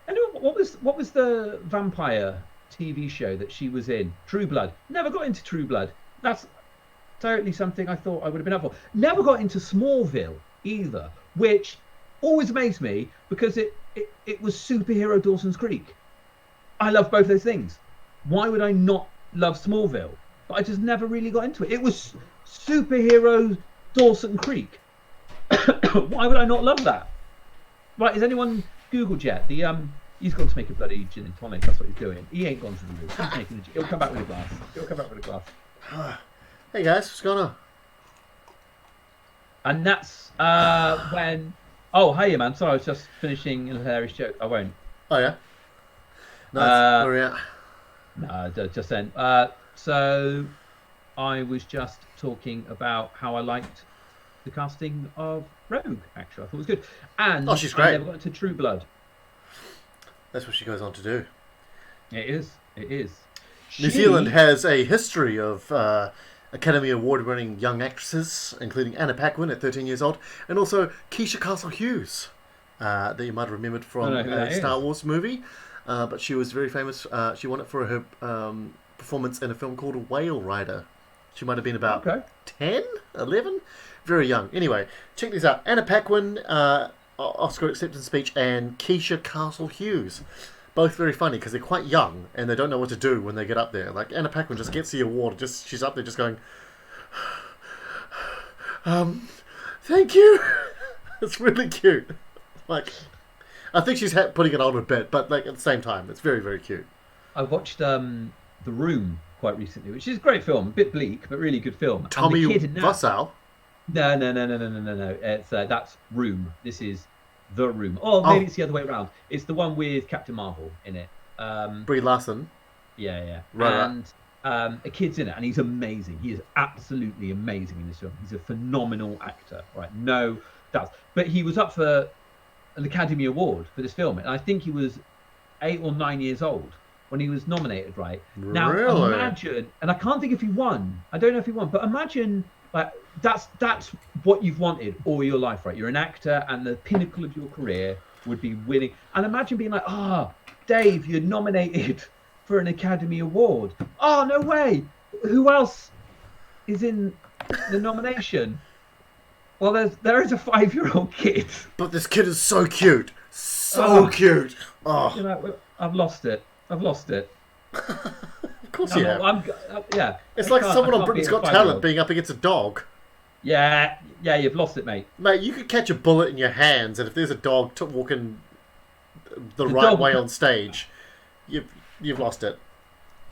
Anyway, what was the vampire TV show that she was in? True Blood. Never got into True Blood. That's totally something I thought I would have been up for. Never got into Smallville either, which always amazed me because it was superhero Dawson's Creek. I love both those things. Why would I not love Smallville? But I just never really got into it. It was superhero Dawson Creek. Why would I not love that? Right, has anyone Googled yet? He's gone to make a bloody gin and tonic. That's what he's doing. He ain't gone to the roof. He's making he'll come back with a glass. Hey guys, what's going on? And that's when. Oh, hey man. Sorry, I was just finishing a hilarious joke. I won't. Oh yeah. Nice. Where are we at? No, just then. So I was just talking about how I liked the casting of Rogue. Actually, I thought it was good. And she's great. I never got into True Blood. That's what she goes on to do. It is. New Zealand has a history of Academy Award-winning young actresses, including Anna Paquin at 13 years old, and also Keisha Castle-Hughes, that you might have remembered from a Star Wars movie. But she was very famous. She won it for her performance in a film called Whale Rider. She might have been about 10, 11? Very young. Anyway, check this out. Anna Paquin Oscar acceptance speech, and Keisha Castle Hughes. Both very funny because they're quite young and they don't know what to do when they get up there. Like Anna Paquin just gets the award, she's up there just going, thank you. It's really cute. Like, I think she's putting it on a bit, but like at the same time, it's very, very cute. I watched The Room quite recently, which is a great film, a bit bleak but really good film. Tommy Wiseau. No. It's that's Room. This is The Room. Oh, maybe it's the other way around. It's the one with Captain Marvel in it. Brie Larson. Yeah. Right. And a kid's in it, and he's amazing. He is absolutely amazing in this film. He's a phenomenal actor. Right? No doubt. But he was up for an Academy Award for this film, and I think he was 8 or 9 years old when he was nominated. Right? Now, really? imagine, and I can't think if he won. I don't know if he won, but imagine. Like that's what you've wanted all your life, right? You're an actor, and the pinnacle of your career would be winning. And imagine being like, Dave, you're nominated for an Academy Award. Oh, no way! Who else is in the nomination? Well, there is a 5-year-old kid. But this kid is so cute, cute. Oh, you know, I've lost it. Of course you have. Yeah. It's like someone on Britain's Got Talent being up against a dog. Yeah, you've lost it, mate. Mate, you could catch a bullet in your hands, and if there's a dog walking the right way on stage, you've lost it.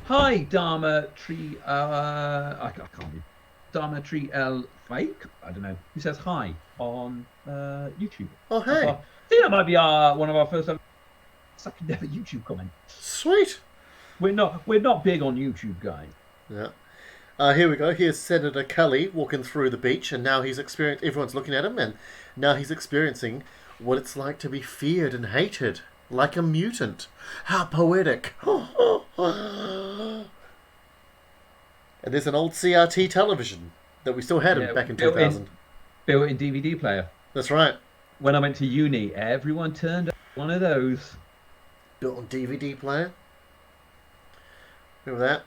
Hi, Dharma Tree. I can't read. Dharma Tree L Fake. I don't know. Who says hi on YouTube? Oh, hey. I think that might be one of our first second ever YouTube comment. Sweet. We're not big on YouTube, guys. Yeah. Here we go. Here's Senator Kelly walking through the beach, and now everyone's looking at him, and now he's experiencing what it's like to be feared and hated, like a mutant. How poetic. And there's an old CRT television that we still had back in 2000. Built-in DVD player. That's right. When I went to uni, everyone turned up one of those. Built-in DVD player. Remember that?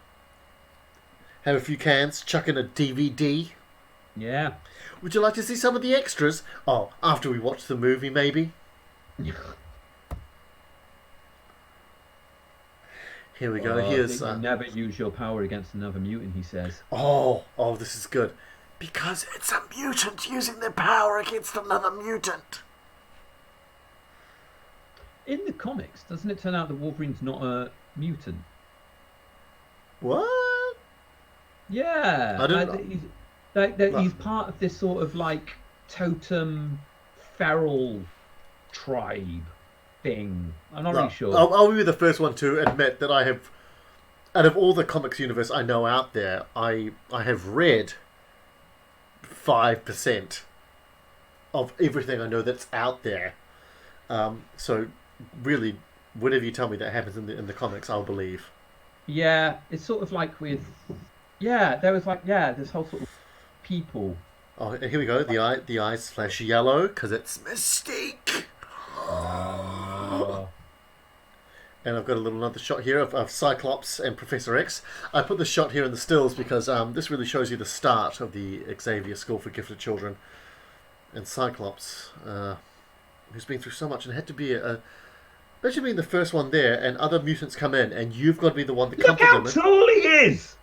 Have a few cans, chuck in a DVD. Yeah. Would you like to see some of the extras? Oh, after we watch the movie, maybe? Here we go. Here's... never use your power against another mutant, he says. Oh, this is good. Because it's a mutant using their power against another mutant. In the comics, doesn't it turn out that Wolverine's not a mutant? What? Yeah. I don't know. He's part of this sort of like totem feral tribe thing. I'm not really sure. I'll be the first one to admit that I have, out of all the comics universe I know out there, I have read 5% of everything I know that's out there. So really, whatever you tell me that happens in the comics, I'll believe. Yeah, it's sort of like with... Yeah, there was like... Yeah, this whole sort of people. Oh, here we go. The eyes flash yellow because it's Mystique. And I've got another shot here of Cyclops and Professor X. I put the shot here in the stills because this really shows you the start of the Xavier School for Gifted Children. And Cyclops, who's been through so much and had to be imagine being the first one there, and other mutants come in, and you've got to be the one to comfort them. Look how tall he is!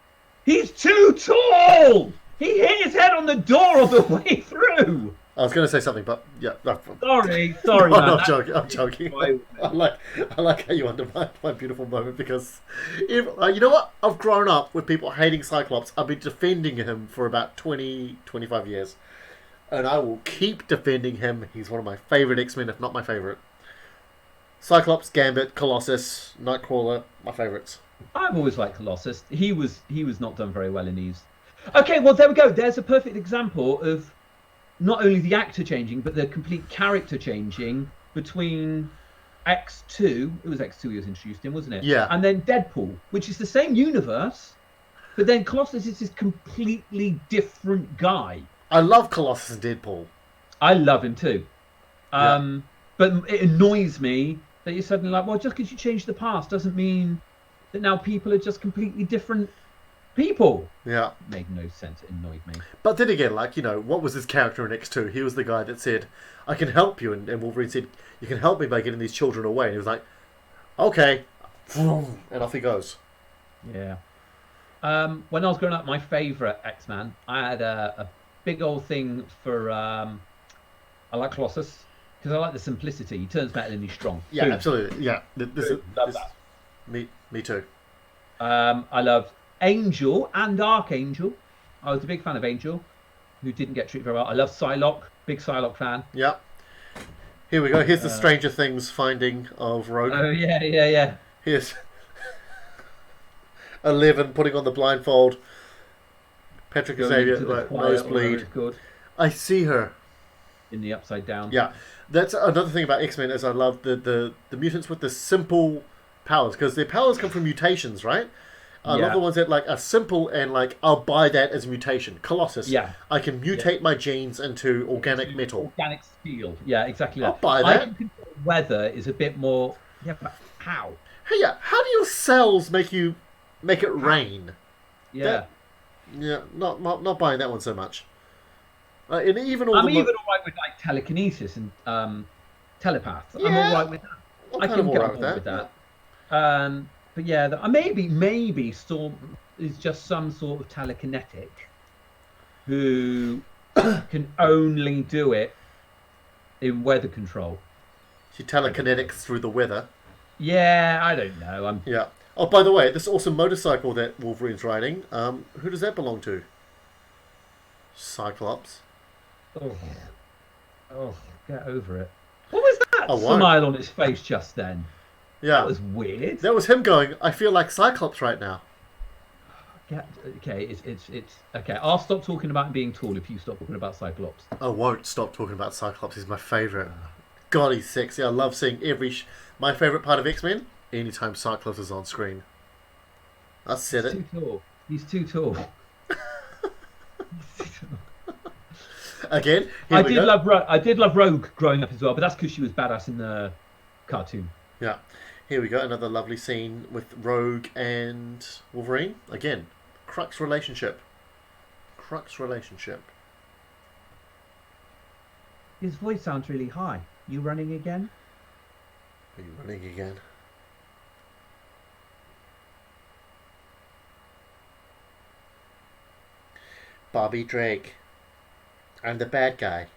He's too tall! He hit his head on the door all the way through! I was going to say something, but yeah. Sorry, no, man. I'm joking. I like how you undermined my beautiful moment because, you know what? I've grown up with people hating Cyclops. I've been defending him for about 20, 25 years. And I will keep defending him. He's one of my favourite X-Men, if not my favourite. Cyclops, Gambit, Colossus, Nightcrawler, my favourites. I've always liked Colossus. He was not done very well in these. Okay, well there we go. There's a perfect example of not only the actor changing, but the complete character changing between X2. It was X2 he was introduced in, wasn't it? Yeah. And then Deadpool, which is the same universe, but then Colossus is this completely different guy. I love Colossus and Deadpool. I love him too. But it annoys me that you're suddenly like, well, just because you changed the past doesn't mean that now people are just completely different people. Yeah. Made no sense. It annoyed me. But then again, like, what was his character in X2? He was the guy that said, I can help you. And Wolverine said, you can help me by getting these children away. And he was like, okay. And off he goes. Yeah. When I was growing up, my favourite X-Man, I had a big old thing for, I like Colossus, because I like the simplicity. He turns metal and he's strong. Yeah, Boom. absolutely. Yeah. Love that. Me too. I love Angel and Archangel. I was a big fan of Angel, who didn't get treated very well. I love Psylocke, big Psylocke fan. Yeah. Here we go. Here's the Stranger Things finding of Rogue. Oh, yeah. Here's 11 putting on the blindfold. Patrick Xavier, like, nosebleed. I see her. In the Upside Down. Yeah. That's another thing about X-Men is I love the mutants with the simple powers, because their powers come from mutations, right? I love the ones that like are simple and like I'll buy that as mutation. Colossus. Yeah. I can mutate my genes into organic metal. Organic steel. Yeah, exactly. I'll buy that. I can control weather is a bit more. Yeah, but how? Hey, yeah. How do your cells make it rain? Yeah. Not buying that one so much. And even all I'm even alright with like telekinesis and telepaths. Yeah, I'm alright with that. I can get on board with that. But yeah, maybe Storm is just some sort of telekinetic who can only do it in weather control. She telekinetics through the weather. Yeah, I don't know. Yeah. Oh, by the way, this awesome motorcycle that Wolverine's riding, who does that belong to? Cyclops. Oh, get over it. What was that smile on his face just then? Yeah. That was weird. That was him going, I feel like Cyclops right now. Okay, it's okay. I'll stop talking about him being tall if you stop talking about Cyclops. I won't stop talking about Cyclops. He's my favourite. God, he's sexy. I love seeing my favourite part of X-Men, anytime Cyclops is on screen. I said it. He's too tall. He's too tall. Again, I did love Rogue growing up as well, but that's because she was badass in the cartoon. Yeah. Here we go, another lovely scene with Rogue and Wolverine. Again, Crux relationship. His voice sounds really high. You running again? Are you running again? Bobby Drake. I'm the bad guy.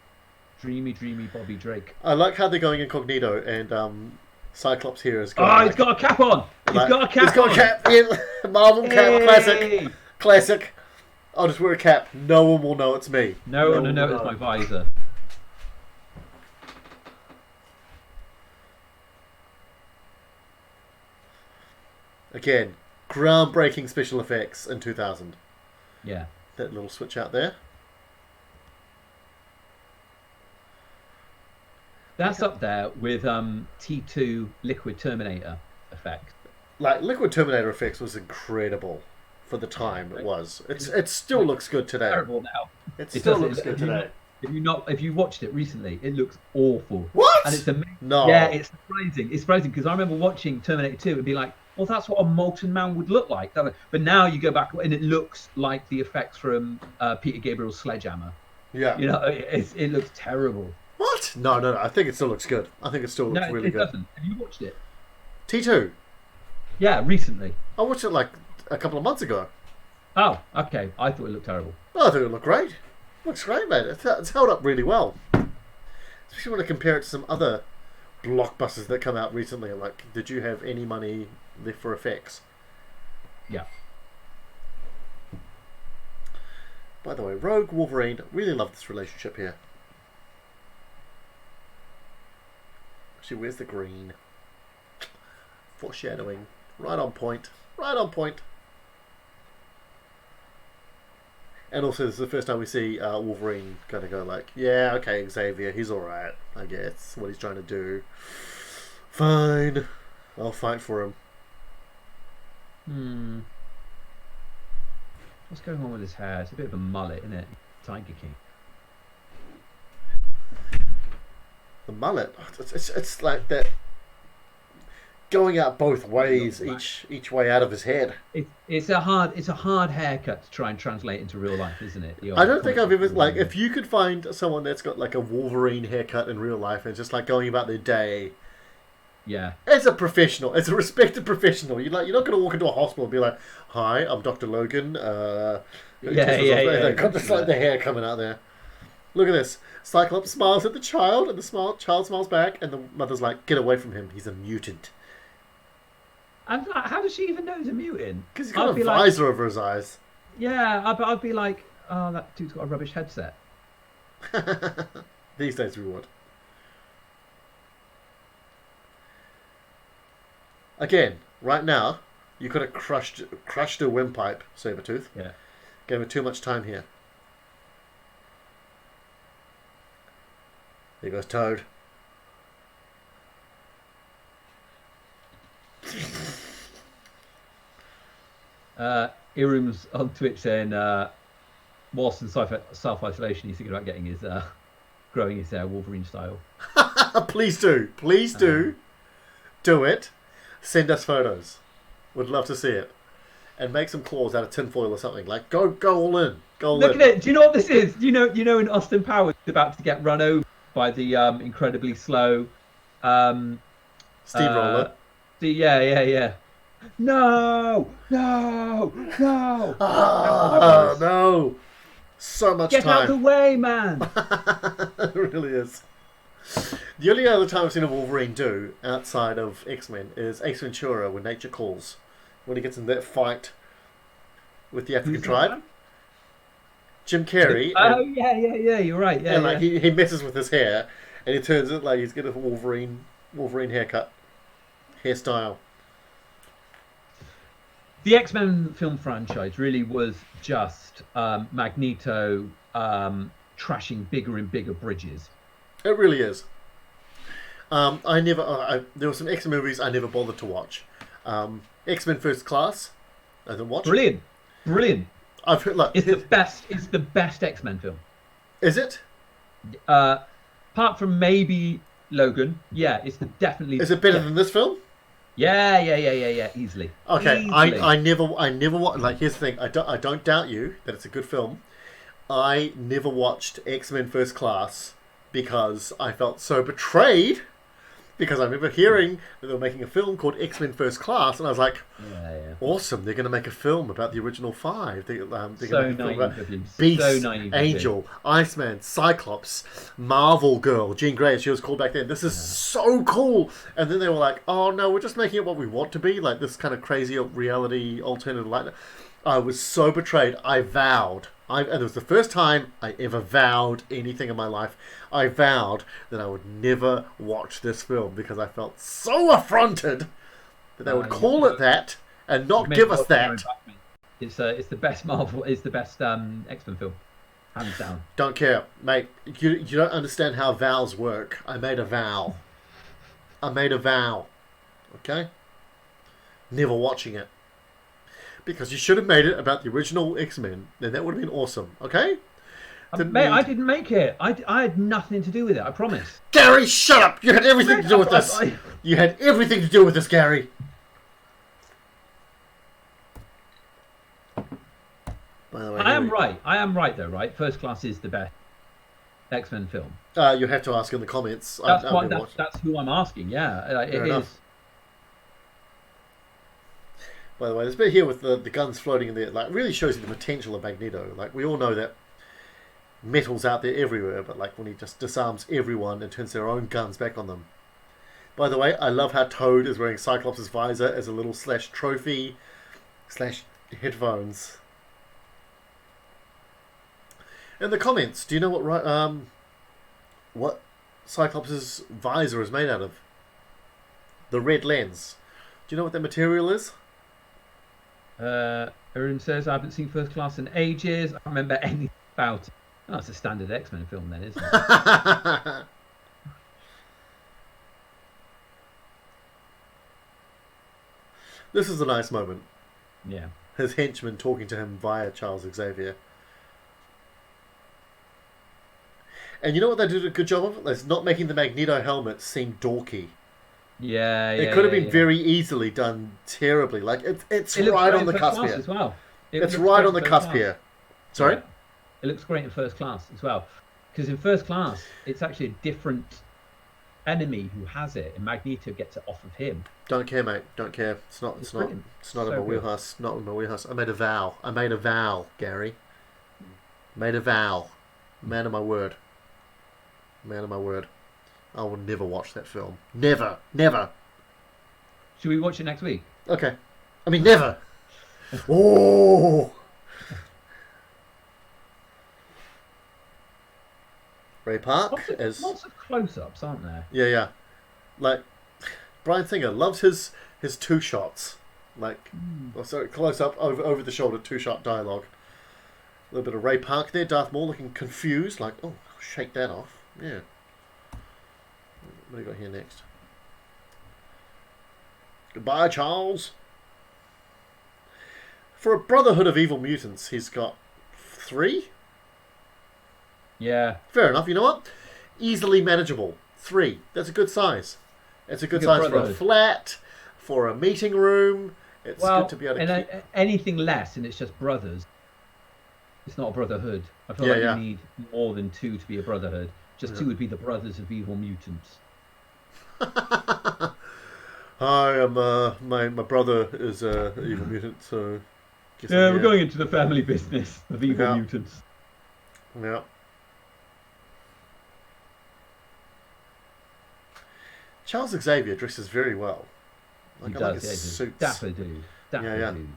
Dreamy Bobby Drake. I like how they're going incognito and Cyclops here is going. Oh, he's got a cap on. He's got a cap. Yeah, Marvel cap, classic. I'll just wear a cap. No one will know it's me. No one will know it's my visor. Again, groundbreaking special effects in 2000. Yeah. That little switch out there. That's up there with T2 Liquid Terminator effect. Like Liquid Terminator effects was incredible for the time. It was. It still looks good today. Terrible now. It still looks good today. If you watched it recently, it looks awful. What? And it's amazing. No. Yeah, it's surprising. It's surprising because I remember watching Terminator 2 and be like, well, that's what a molten man would look like. But now you go back and it looks like the effects from Peter Gabriel's Sledgehammer. Yeah. You know, it looks terrible. What? No. I think it still looks good. I think it still looks really good. Doesn't. Have you watched it? T2? Yeah, recently. I watched it like a couple of months ago. Oh, okay. I thought it looked terrible. Oh, I think it looked great. Looks great, mate. It's held up really well. Especially when I compare it to some other blockbusters that come out recently. Like, did you have any money left for effects? Yeah. By the way, Rogue, Wolverine, really love this relationship here. She wears the green. Foreshadowing. Right on point. And also, this is the first time we see Wolverine kind of go like, yeah, okay, Xavier, he's alright, I guess, what he's trying to do. Fine. I'll fight for him. What's going on with his hair? It's a bit of a mullet, isn't it? Tiger King. The mullet. It's like that. going out both ways, each way out of his head. It's a hard haircut to try and translate into real life, isn't it? I don't think I've ever like if you could find someone that's got like a Wolverine haircut in real life and just like going about their day. Yeah. As a professional, as a respected professional, you're not going to walk into a hospital and be like, "Hi, I'm Dr. Logan." Yeah. Got just like the hair coming out there. Look at this. Cyclops smiles at the child, and the child smiles back, and the mother's like, "Get away from him. He's a mutant." And how does she even know he's a mutant? Because he's got a visor over his eyes. Yeah, I'd be like, "Oh, that dude's got a rubbish headset." These days we would. Again, right now, you could have crushed a windpipe, Sabretooth. Yeah. Gave it too much time here. There goes Toad. Irum's on Twitch saying, whilst in self-isolation, he's thinking about getting his growing his hair Wolverine style. Please do. Please do. Do it. Send us photos. Would love to see it. And make some claws out of tinfoil or something. Like, go all in. Look at it. Do you know what this is? You know when Austin Powers is about to get run over by the incredibly slow steamroller. Yeah. No. Oh, no. So much time. Get out of the way, man. It really is. The only other time I've seen a Wolverine do outside of X-Men is Ace Ventura when nature calls. When he gets in that fight with the African tribe. Jim Carrey. Oh, yeah, you're right. Yeah, and like he messes with his hair and he turns it like he's got a Wolverine haircut. Hairstyle. The X-Men film franchise really was just Magneto trashing bigger and bigger bridges. It really is. There were some X-Men movies I never bothered to watch. X-Men First Class, I didn't watch. Brilliant. I've heard like it's the best X-Men film. Is it? Apart from maybe Logan, yeah, it's definitely. Is it better than this film? Yeah, easily. Okay, easily. I never watched. Like, here's the thing. I don't doubt you that it's a good film. I never watched X-Men First Class because I felt so betrayed. Because I remember hearing that they were making a film called X-Men First Class, and I was like, awesome, they're going to make a film about the original five. They're going to make a film about Beast, Angel, Iceman, Cyclops, Marvel Girl, Jean Grey, as she was called back then. This is so cool. And then they were like, oh no, we're just making it what we want to be, like this kind of crazy reality alternative light. I was so betrayed. I vowed. And it was the first time I ever vowed anything in my life. I vowed that I would never watch this film because I felt so affronted that they would call it that and not give us that. It's the best Marvel. It's the best X-Men film, hands down. Don't care, mate. You don't understand how vows work. I made a vow. Okay? Never watching it. Because you should have made it about the original X-Men, then that would have been awesome, okay? Mate, I didn't make it. I had nothing to do with it, I promise. Gary, shut up! You had everything to do with this! You had everything to do with this, Gary! By the way, I am right though, right? First Class is the best X-Men film. You have to ask in the comments. That's who I'm asking, yeah. It is. By the way, this bit here with the guns floating in there, like, really shows you the potential of Magneto. Like, we all know that metal's out there everywhere, but like when he just disarms everyone and turns their own guns back on them. By the way, I love how Toad is wearing Cyclops' visor as a little /trophy / headphones. In the comments, do you know what Cyclops' visor is made out of? The red lens. Do you know what that material is? Arun says, I haven't seen First Class in ages. I don't remember anything about it. Oh, it's a standard X-Men film then, isn't it? This is a nice moment. Yeah. His henchman talking to him via Charles Xavier. And you know what they did a good job of? It's not making the Magneto helmet seem dorky. Yeah, It yeah, could have yeah, been yeah. very easily done terribly. Like it's It looks right great on in the first cusp class here. as well. It It's looks right great on in the first cusp class. here. Sorry? Yeah, it looks great in first class as well. Because in first class, it's actually a different enemy who has it, and Magneto gets it off of him. Don't care, mate. Don't care. It's not. It's It's not. brilliant. It's not in my So good. wheelhouse. Not in my wheelhouse. I made a vow. I made a vow, Gary. Made a vow. Man of my word. Man of my word. I will never watch that film. Never. Never. Should we watch it next week? Okay. I mean, never. Oh. Ray Park is. Lots of close-ups, aren't there? Yeah, yeah. Like Brian Singer loves his two shots. Like, oh, sorry, close up over the shoulder, two shot dialogue. A little bit of Ray Park there. Darth Maul looking confused, like, oh, shake that off. Yeah. What do we got here next? Goodbye, Charles. For a Brotherhood of Evil Mutants, he's got 3. Yeah. Fair enough. You know what? Easily manageable. 3. That's a good size. It's a good size for a flat, for a meeting room. It's good to be able to keep... anything less, and it's just brothers. It's not a brotherhood. I feel like you need more than 2 to be a brotherhood. Just 2 would be the Brothers of Evil Mutants. Hi, my brother is a evil mutant, so... Yeah, we're going into the family business of evil mutants. Yeah. Charles Xavier dresses very well. Like, he does, like his suits. Dapper dude. Dapper dude.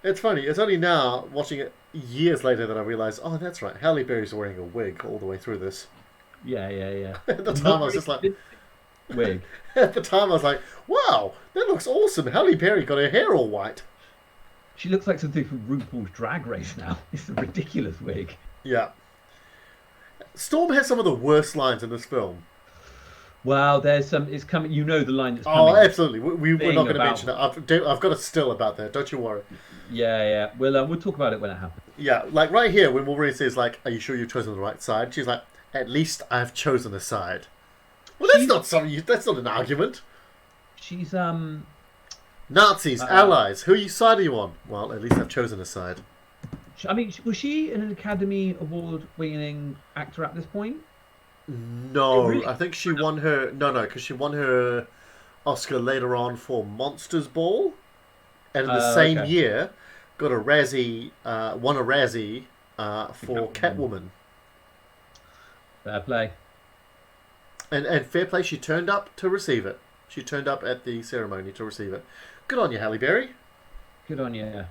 It's funny. It's only now, watching it years later, that I realise, oh, that's right. Halle Berry's wearing a wig all the way through this. Yeah. At the time, I was just like... Wig. At the time, I was like, wow, that looks awesome. Halle Berry got her hair all white. She looks like something from RuPaul's Drag Race now. It's a ridiculous wig. Yeah. Storm has some of the worst lines in this film. Well, there's some. It's coming. You know the line that's coming. Oh, absolutely. We're not going to mention it. I've got a still about that. Don't you worry. Yeah. We'll talk about it when it happens. Yeah, like right here when Wolverine says, like, "Are you sure you've chosen the right side?" She's like, "At least I've chosen a side." Well, that's not something. That's not an argument. She's Nazis, allies. Who side are you on? Well, at least I've chosen a side. I mean, was she an Academy Award-winning actor at this point? No, really? I think she won her... No, because she won her Oscar later on for Monsters Ball. And in the same year, got a Razzie... won a Razzie for Catwoman. Fair play. And fair play, she turned up to receive it. She turned up at the ceremony to receive it. Good on you, Halle Berry. Good on you.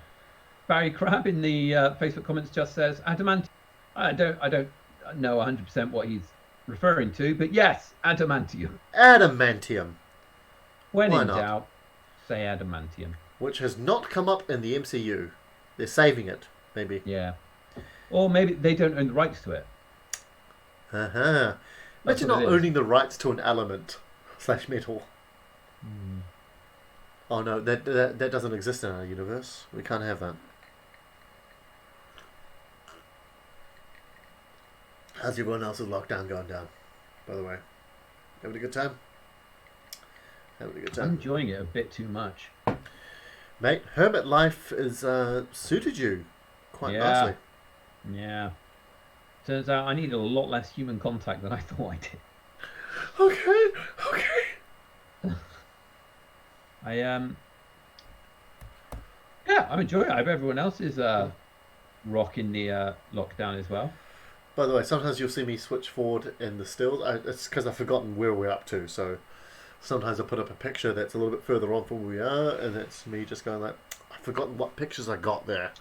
Barry Crabb in the Facebook comments just says, Adamantium. I don't know 100% what he's referring to, but yes, adamantium. Adamantium. When in doubt, say adamantium. Which has not come up in the MCU. They're saving it, maybe. Yeah. Or maybe they don't own the rights to it. Uh-huh. Imagine not owning the rights to an element / metal. Oh no, that doesn't exist in our universe. We can't have that. How's everyone else's lockdown going down, by the way? Having a good time? Having a good time? I'm enjoying it a bit too much. Mate, hermit life is suited you quite nicely. Yeah. Turns out I needed a lot less human contact than I thought I did. Okay. I'm enjoying it. I hope everyone else is rocking the lockdown as well. By the way, sometimes you'll see me switch forward in the stills. It's because I've forgotten where we're up to. So sometimes I put up a picture that's a little bit further on from where we are, and it's me just going like, I've forgotten what pictures I got there.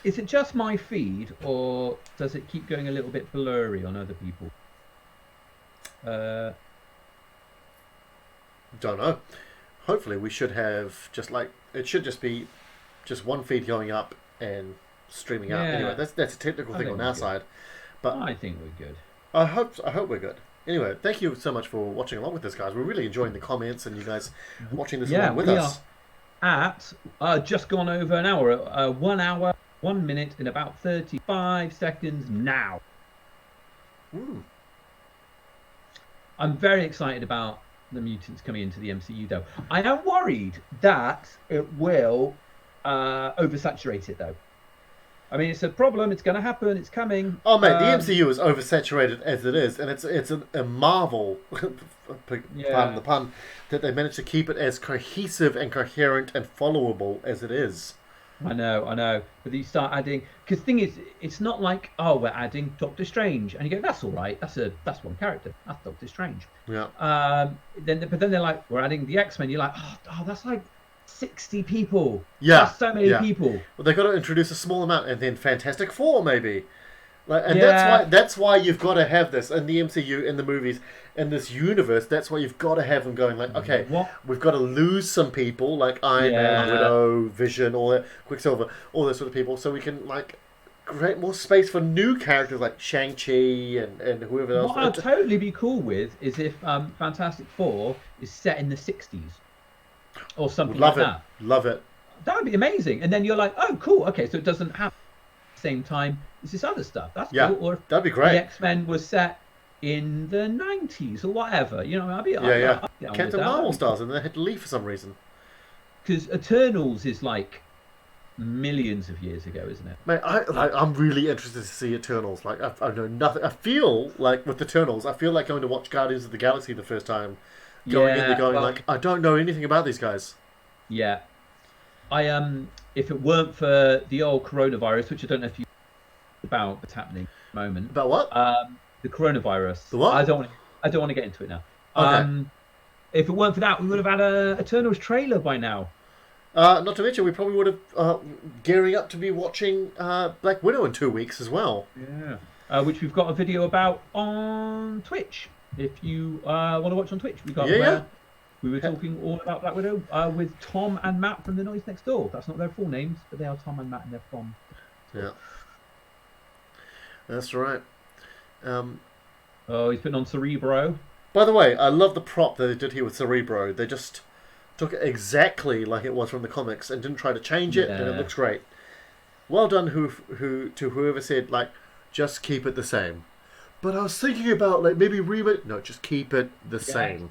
Is it just my feed, or does it keep going a little bit blurry on other people? Don't know. Hopefully we should have it should just be just one feed going up and streaming out. Anyway, that's a technical thing on our side. But I think we're good. I hope we're good. Anyway, thank you so much for watching along with us, guys. We're really enjoying the comments and you guys watching this along with us. At just gone over an hour. 1 hour, 1 minute, and about 35 seconds now. I'm very excited about the mutants coming into the MCU, though. I am worried that it will oversaturate it, though. I mean, it's a problem. It's going to happen. It's coming. Oh, mate, the MCU is oversaturated as it is, and it's a marvel, pardon the pun, that they managed to keep it as cohesive and coherent and followable as it is. I know. But you start adding, because the thing is, it's not like, oh, we're adding Doctor Strange, and you go, that's all right. That's one character. That's Doctor Strange. Yeah. But then they're like, we're adding the X-Men. You're like, oh, that's like 60 people. Yeah. That's so many people. Well, they've got to introduce a small amount, and then Fantastic Four, maybe. That's why you've got to have this in the MCU, in the movies, in this universe. That's why you've got to have them going like, okay, we've got to lose some people like Iron Man, Widow, Vision, all that, Quicksilver, all those sort of people, so we can like create more space for new characters like Shang-Chi and whoever else. What I'd totally be cool with is if Fantastic Four is set in the 60s or something like that. Love it. That would be amazing. And then you're like, oh, cool. Okay, so it doesn't happen at the same time. It's this other stuff. That's cool. Or if that'd be great. The X-Men was set in the 90s or whatever. You know, I'd be Captain Marvel stars and they had to leave for some reason. Because Eternals is like millions of years ago, isn't it? Mate, I'm really interested to see Eternals. Like, I know nothing. I feel like with Eternals, I feel like going to watch Guardians of the Galaxy the first time. I don't know anything about these guys. Yeah. If it weren't for the old coronavirus, which I don't know if you know about what's happening at the moment. About what? The coronavirus. The what? I don't want to get into it now. Okay. If it weren't for that, we would have had a Eternals trailer by now. Not to mention, we probably would have gearing up to be watching Black Widow in 2 weeks as well. Yeah. Which we've got a video about on Twitch. If you want to watch on Twitch, we were talking all about Black Widow with Tom and Matt from The Noise Next Door. That's not their full names, but they are Tom and Matt, and they're from. Yeah. That's right. He's been on Cerebro. By the way, I love the prop that they did here with Cerebro. They just took it exactly like it was from the comics and didn't try to change it, and it looks great. Well done, to whoever said like, just keep it the same. But I was thinking about like maybe remake. No, just keep it the same.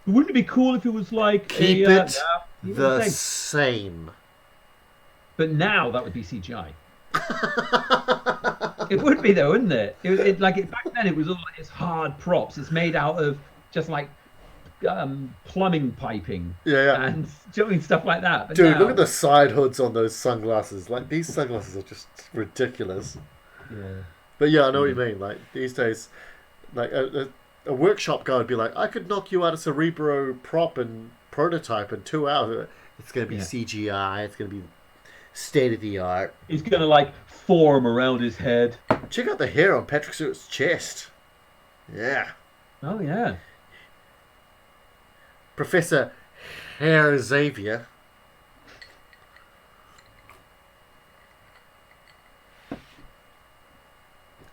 Wouldn't it be cool if it was like keep it the same? But now that would be CGI. It would be though, wouldn't it? Back then it was all like it's hard props. It's made out of just like plumbing piping. And doing stuff like that. But dude, look at the side hoods on those sunglasses. Like these sunglasses are just ridiculous. Yeah. But yeah, I know what you mean. Like these days, like a workshop guy would be like, I could knock you out a Cerebro prop and prototype in 2 hours. It's going to be CGI. It's going to be state of the art. He's going to like form around his head. Check out the hair on Patrick Stewart's chest. Yeah. Oh yeah. Professor Hair Xavier.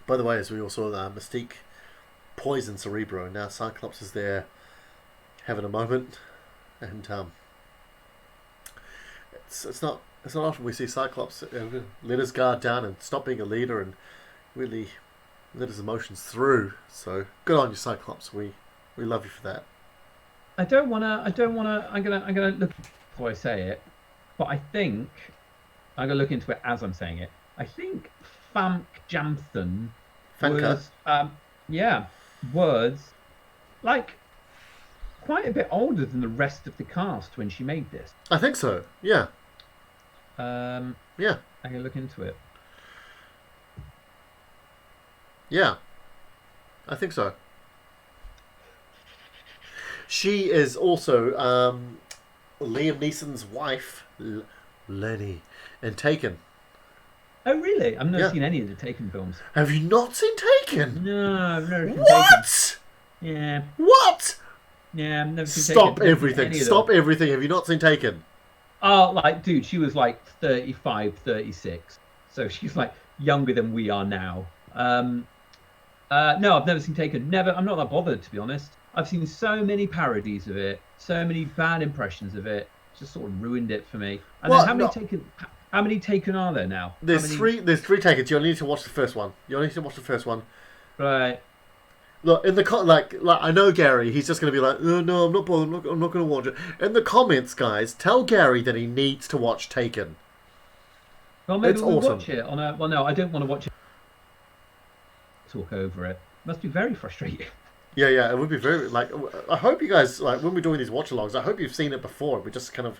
By the way, as we all saw, Mystique poisoned Cerebro, and now Cyclops is there having a moment, and it's not often we see Cyclops let his guard down and stop being a leader and really let his emotions through. So good on you, Cyclops. We love you for that. I'm gonna look before I say it, but I think I'm gonna look into it as I'm saying it. I think Famke Janssen was like quite a bit older than the rest of the cast when she made this. I think so. Yeah. I'm gonna look into it. Yeah, I think so. She is also Liam Neeson's wife, Lenny, in Taken. Oh, really? I've never seen any of the Taken films. Have you not seen Taken? No, I've never seen Taken. What? Yeah. What? Yeah, I've never seen Taken. Stop everything. Stop everything. Have you not seen Taken? Oh, like, dude, she was like 35, 36. So she's like younger than we are now. No, I've never seen Taken. Never. I'm not that bothered, to be honest. I've seen so many parodies of it, so many bad impressions of it. It's just sort of ruined it for me. And then how many Taken are there now? There's three. There's 3 Takens. You only need to watch the first one. Right. Look in the like I know Gary. He's just going to be like, oh, no, I'm not bothered. I'm not going to watch it. In the comments, guys, tell Gary that he needs to watch Taken. Well, maybe It's we'll awesome. watch it on a. Well, no, I don't want to watch it. Talk over it. Must be very frustrating. Yeah, it would be very like. I hope you guys like when we're doing these watch-alongs. I hope you've seen it before. We're just kind of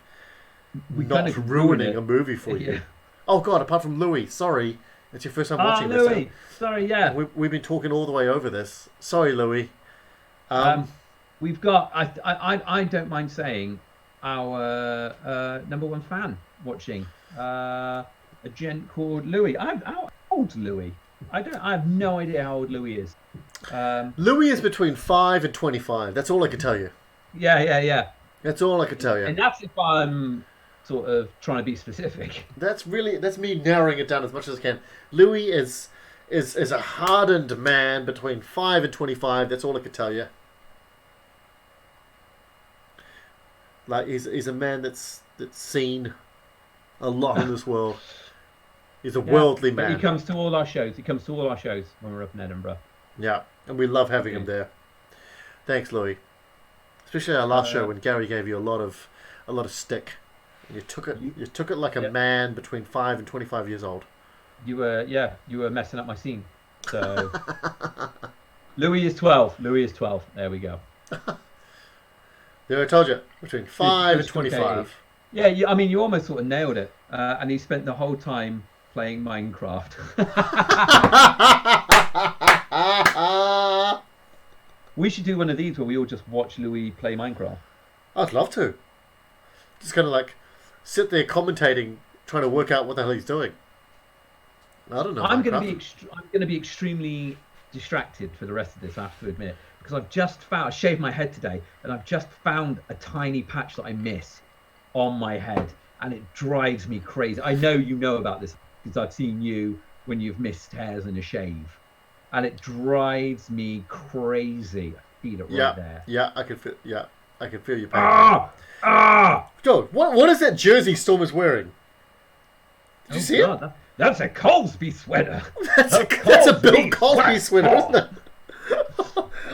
We not kind of ruining a movie for Yeah. you. Oh God! Apart from Louis, sorry, it's your first time Ah, watching Louis. this. Sorry, yeah. We've been talking all the way over this. Sorry, Louis. We've got. I don't mind saying our number one fan watching. A gent called Louis. How old's Louis? I have no idea how old Louis is. Louis is between 5 and 25. That's all I can tell you. Yeah. That's all I can tell you. And that's if I'm sort of trying to be specific. That's me narrowing it down as much as I can. Louis is a hardened man between 5 and 25. That's all I can tell you. Like he's a man that's seen a lot in this world. He's a worldly man. He comes to all our shows. He comes to all our shows when we're up in Edinburgh. Yeah, and we love having him there. Thanks, Louis. Especially our last show when Gary gave you a lot of stick. And you took it like a man between 5 and 25 years old. You were messing up my scene. So Louis is 12. Louis is 12. There we go. There, I told you, between 5 and 25. Yeah, you almost sort of nailed it. And he spent the whole time playing Minecraft. We should do one of these where we all just watch Louis play Minecraft. I'd love to. Just kind of like sit there commentating, trying to work out what the hell he's doing. I don't know. I'm going to be extremely distracted for the rest of this, I have to admit, because I shaved my head today, and I've just found a tiny patch that I miss on my head, and it drives me crazy. I know you know about this because I've seen you when you've missed hairs in a shave, and it drives me crazy. I feel it right there. Yeah, I can feel. Yeah, I can feel your pain. Joe, what is that jersey Storm is wearing? Did you see it? That's a Colsby sweater. That's a Bill Cosby sweater, isn't it?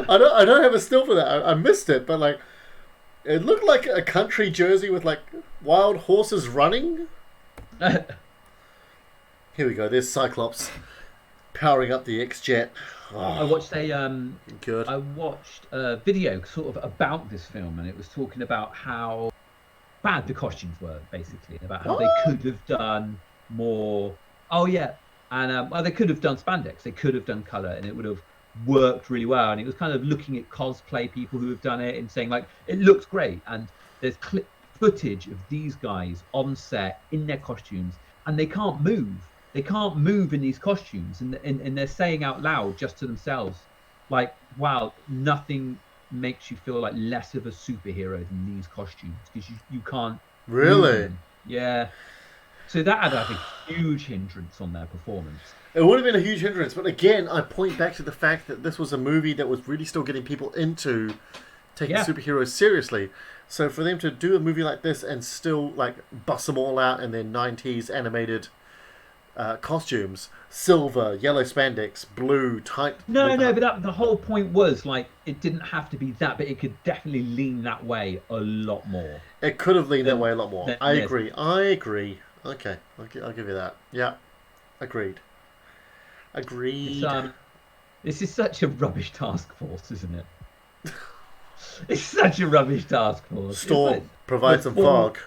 I don't have a still for that. I missed it, but like, it looked like a country jersey with like wild horses running. Here we go. There's Cyclops powering up the X-Jet. Oh, I watched good. I watched a video sort of about this film, and it was talking about how bad the costumes were, basically, about how they could have done more. Oh yeah, and they could have done spandex. They could have done color, and it would have worked really well. And it was kind of looking at cosplay people who have done it and saying like, it looks great. And there's footage of these guys on set in their costumes, and they can't move. They can't move in these costumes, and they're saying out loud just to themselves, like, wow, nothing makes you feel like less of a superhero than these costumes, because you can't really. Yeah. So that had like a huge hindrance on their performance. It would have been a huge hindrance, but again, I point back to the fact that this was a movie that was really still getting people into taking superheroes seriously. So for them to do a movie like this and still like bust them all out in their 90s animated costumes, silver, yellow spandex, blue, tight. No, but the whole point was like it didn't have to be that, but it could definitely lean that way a lot more. It could have leaned that way a lot more. I agree. Okay, I'll give you that. Yeah, agreed. This is such a rubbish task force, isn't it? It's such a rubbish task force. Storm provides some fog.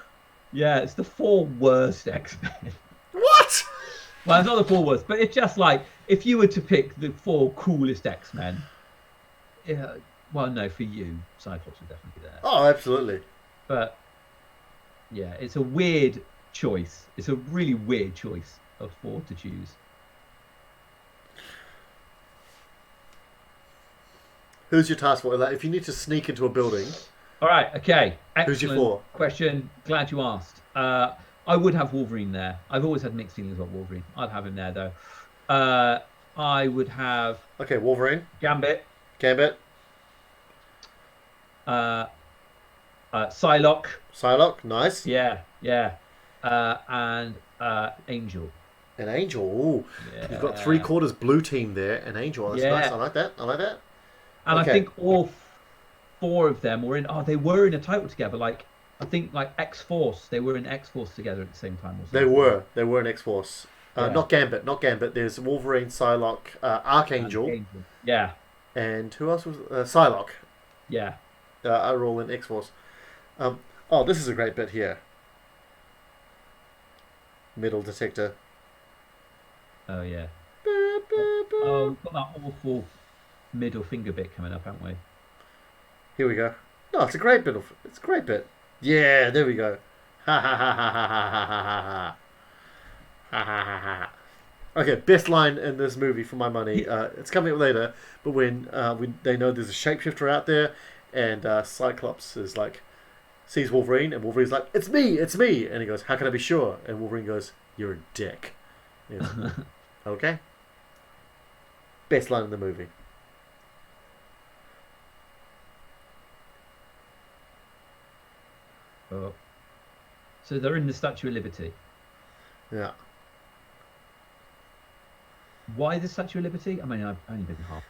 Yeah, it's the 4 worst X-Men. What? Well, it's not the 4 worst, but it's just like if you were to pick the 4 coolest X-Men. Well, no, for you, Cyclops would definitely be there. Oh, absolutely. But yeah, it's a weird choice. It's a really weird choice of 4 to choose. Who's your task force? Like, if you need to sneak into a building. All right. Okay. Excellent. Who's your 4? Question. Glad you asked. I would have Wolverine there. I've always had mixed feelings about Wolverine. I'd have him there though. I would have. Okay, Wolverine. Gambit. Psylocke. Nice. Yeah. And Angel. An Angel. Ooh. Yeah. You've got 3/4 blue team there. An Angel. That's nice. I like that. And I Okay. think all four of them were in. Oh, they were in a title together. Like I think like X Force. They were in X Force together at the same time or They something. were. They were in X Force. Yeah. Not Gambit. Not Gambit. There's Wolverine, Psylocke, And Archangel, Angel. Yeah. and who else was Psylocke? Yeah. Are all in X Force. Oh, this is a great bit here. Metal detector. Oh yeah. Oh, we've got that awful middle finger bit coming up, haven't we? Here we go. No, it's a great bit. It's a great bit. Yeah, there we go. Ha ha ha ha ha ha ha ha ha ha ha ha. Okay, best line in this movie for my money. He, It's coming up later, but when they know there's a shapeshifter out there, and Cyclops is like sees Wolverine, and Wolverine's like, it's me," and he goes, "How can I be sure?" And Wolverine goes, "You're a dick." He goes, okay. Best line in the movie. oh. So they're in the Statue of Liberty. Yeah. Why the Statue of Liberty? I mean, I've only been half.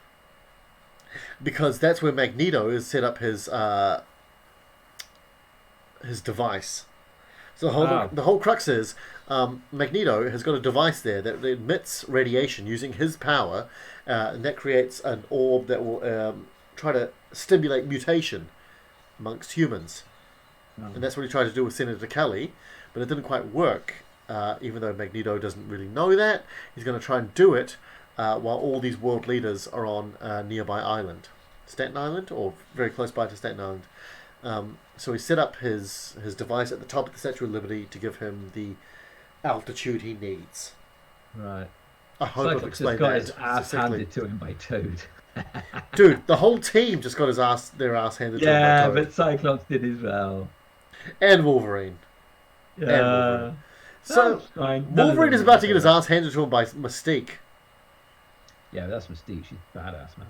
Because that's where Magneto has set up his device. So Oh, the whole crux is Magneto has got a device there that emits radiation using his power, and that creates an orb that will try to stimulate mutation amongst humans. oh. And that's what he tried to do with Senator Kelly, but it didn't quite work. Even though Magneto doesn't really know that, he's going to try and do it while all these world leaders are on a nearby island, Staten Island, or very close by to Staten Island. So he set up his device at the top of the Statue of Liberty to give him the altitude he needs. Right. I hope I've Cyclops just explained got that his ass succinctly. handed to him by Toad. Dude, the whole team just got their ass handed to him by Yeah, Toad. but Cyclops did as well. And Wolverine. And Wolverine. Yeah, So, that's fine. None of Wolverine them is really about to get his deserve it. ass handed to him by Mystique. Yeah, that's Mystique. She's badass, man.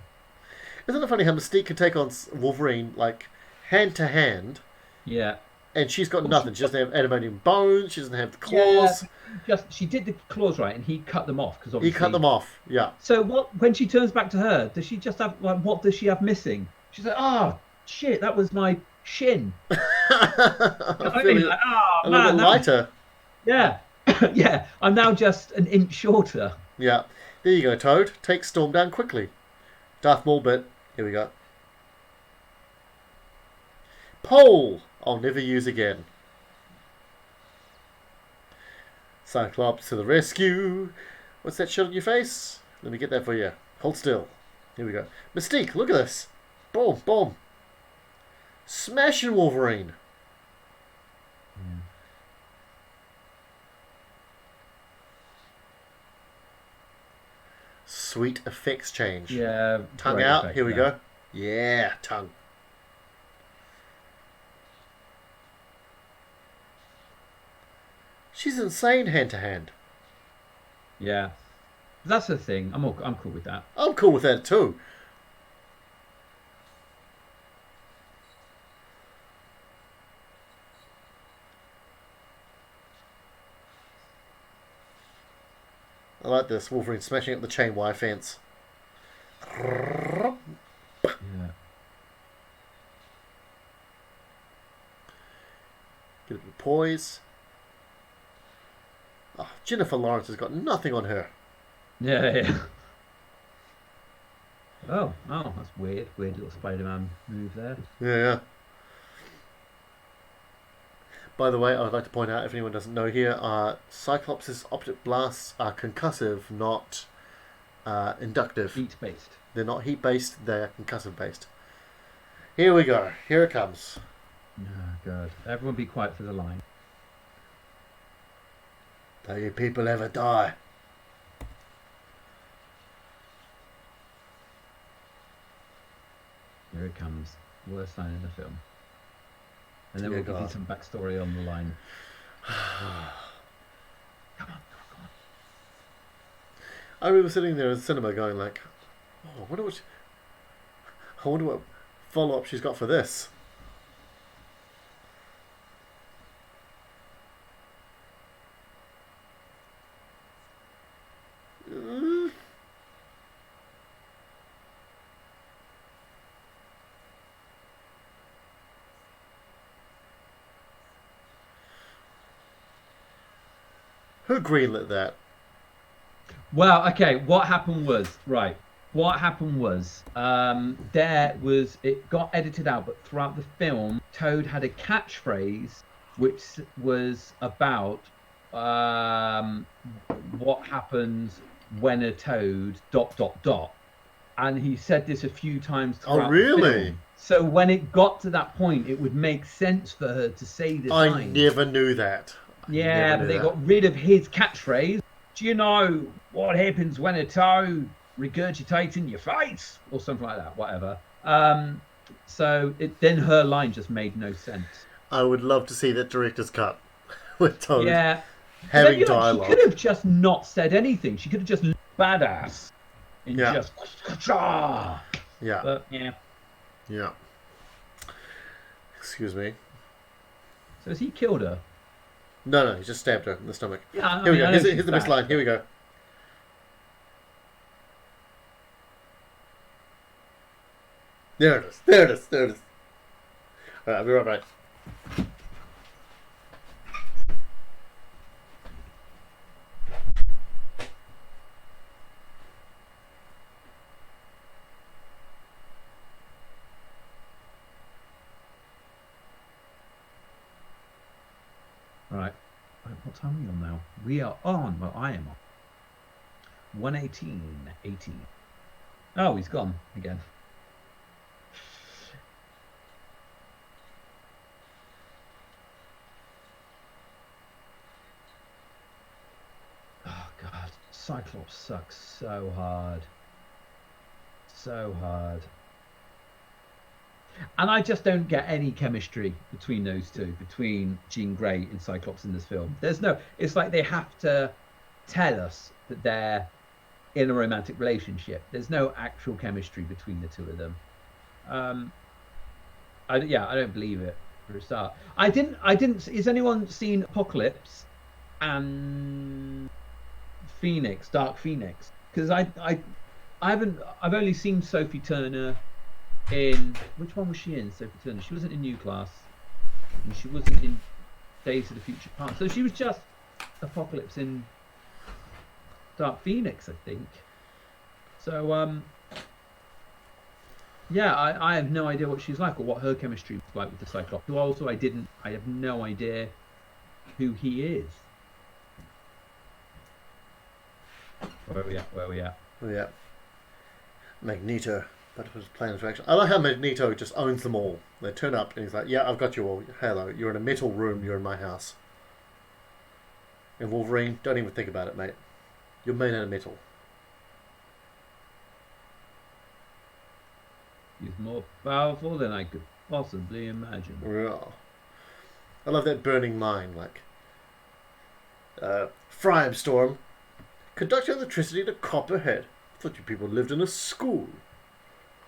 Isn't it funny how Mystique can take on Wolverine, like, hand to hand, Yeah. and she's got Well, nothing. She doesn't have adamantium bones, she doesn't have the yeah. claws. Just she did the claws right, and he cut them off because He cut obviously. them off, yeah. So what? When she turns back to her, does she just have like what does she have missing? She's like, oh shit, that was my shin. You know I'm what I mean? feeling Like, oh a little man, bit that was lighter. yeah, yeah. I'm now just an inch shorter. Yeah. There you go, Toad. Take Storm down quickly. Darth Maul bit. Here we go. Pole! I'll never use again. Cyclops to the rescue. What's that shit on your face? Let me get that for you. Hold still. Here we go. Mystique, look at this. Boom, boom. Smashing Wolverine. Yeah. Sweet effects change. Yeah, Tongue great out. effect Here we there. go. Yeah, tongue. She's insane hand to hand. Yeah, that's the thing. I'm cool with that. I'm cool with that too. I like this. Wolverine smashing up the chain wire fence. Yeah. Get a bit of poise. Oh, Jennifer Lawrence has got nothing on her. Yeah, yeah. Oh, that's weird. Weird little Spider-Man move there. Yeah, yeah. By the way, I'd like to point out, if anyone doesn't know here, Cyclops' optic blasts are concussive, not inductive. Heat-based. They're not heat-based, they're concussive-based. Here we go. Here it comes. Oh, God. Everyone be quiet for the line. Do you people ever die? Here it comes. Worst line in the film. And then Dear we'll give you God. some backstory on the line. Come on. I remember sitting there in the cinema going like, oh, I wonder what follow-up she's got for this. Who greenlit that? Well, okay. What happened was it got edited out, but throughout the film, Toad had a catchphrase which was about what happens when a toad ... and he said this a few times Oh, throughout the really? film. So when it got to that point, it would make sense for her to say this I line. never knew that. Yeah, but they got rid of his catchphrase. Do you know what happens when a toad regurgitates in your face? Or something like that, whatever. Then her line just made no sense. I would love to see that director's cut with Toad Yeah. having Then, dialogue. She could have just not said anything. She could have just badass and just... Yeah. But, yeah. Yeah. Excuse me. So has he killed her? No, he just stabbed her in the stomach. Yeah, Here we go. Here's the best line. Here we go. There it is. Alright, I'll be right back. Right. What time are we on now? We are on. Well, I am on. 1:18. Oh, he's gone again. Oh, God. Cyclops sucks so hard. So hard. And I just don't get any chemistry between those two, between Jean Grey and Cyclops in this film. There's no, it's like they have to tell us that they're in a romantic relationship. There's no actual chemistry between the two of them. I don't believe it for a start. I didn't, has anyone seen Apocalypse and Dark Phoenix? Because I've only seen Sophie Turner in, which one was she in? Sophie Turner. She wasn't in New Class, and she wasn't in Days of the Future Past. So she was just Apocalypse in Dark Phoenix, I think. So I have no idea what she's like or what her chemistry was like with the Cyclops. Who also I have no idea who he is. Where are we at? Yeah. Magneto. That was plan of action. I like how Magneto just owns them all. They turn up and he's like, yeah, I've got you all. Hello, you're in a metal room, you're in my house. And Wolverine, don't even think about it, mate. You're made out of metal. He's more powerful than I could possibly imagine. Yeah. I love that burning mind, like... Firestorm. Conduct electricity to Copperhead. Thought you people lived in a school.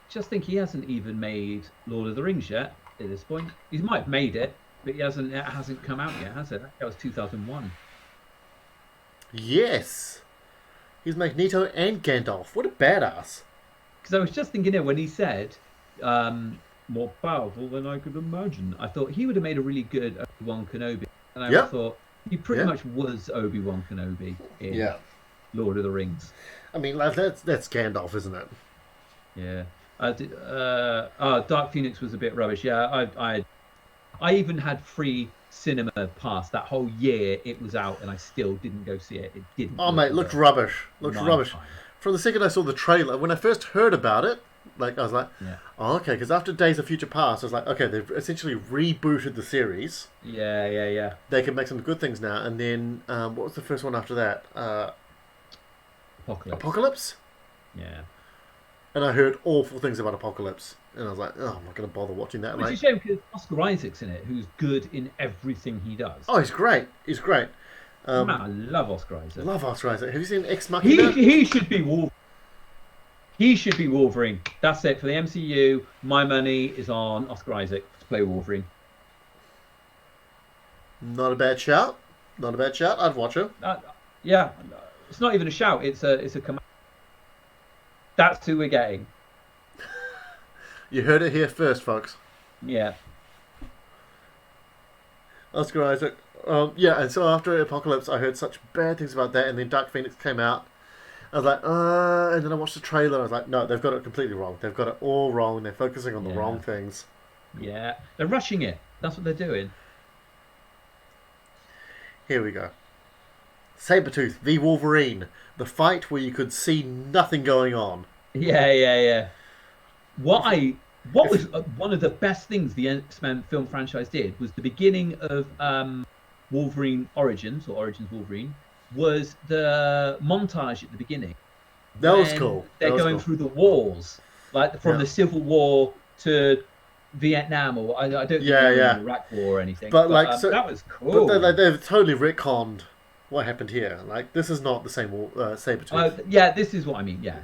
Just think he hasn't even made Lord of the Rings yet at this point. He might have made it, but it hasn't come out yet, has it? That was 2001. Yes. He's Magneto and Gandalf. What a badass. Because I was just thinking it when he said, more powerful than I could imagine. I thought he would have made a really good Obi-Wan Kenobi. And I thought he pretty much was Obi-Wan Kenobi in Lord of the Rings. I mean, that's Gandalf, isn't it? Yeah. Dark Phoenix was a bit rubbish. Yeah, I even had free cinema pass that whole year it was out, and I still didn't go see it. It didn't. Oh mate, looked rubbish. Looked rubbish. From the second I saw the trailer, when I first heard about it, like I was like, oh okay, because after Days of Future Past, I was like, okay, they've essentially rebooted the series. Yeah. They can make some good things now. And then what was the first one after that? Apocalypse. Yeah. And I heard awful things about Apocalypse. And I was like, oh, I'm not going to bother watching that. Which is a shame because Oscar Isaac's in it, who's good in everything he does. Oh, he's great. He's great. Man, I love Oscar Isaac. Love Oscar Isaac. Have you seen Ex Machina? He should be Wolverine. He should be Wolverine. That's it for the MCU. My money is on Oscar Isaac to play Wolverine. Not a bad shout. Not a bad shout. I'd watch him. Yeah, it's not even a shout. It's a command. That's who we're getting. You heard it here first, folks. Yeah. Oscar Isaac. Yeah, and so after Apocalypse, I heard such bad things about that, and then Dark Phoenix came out. I was like, and then I watched the trailer. I was like, no, they've got it completely wrong. They've got it all wrong. They're focusing on the Yeah, wrong things. yeah, they're rushing it. That's what they're doing. Here we go. Sabretooth v Wolverine. The fight where you could see nothing going on. Yeah, yeah, yeah. What I what If was one of the best things the X-Men film franchise did was the beginning of Wolverine Origins or Origins Wolverine was the montage at the beginning that was when cool. they're That was going cool. through the wars, like from Yeah. the Civil War to Vietnam, or I don't think they Yeah, were in the yeah. Iraq War or anything, But but like so, that was but cool. they've totally retconned what happened here. Like this is not the same Sabretooth. Yeah, this is what I mean. Yeah,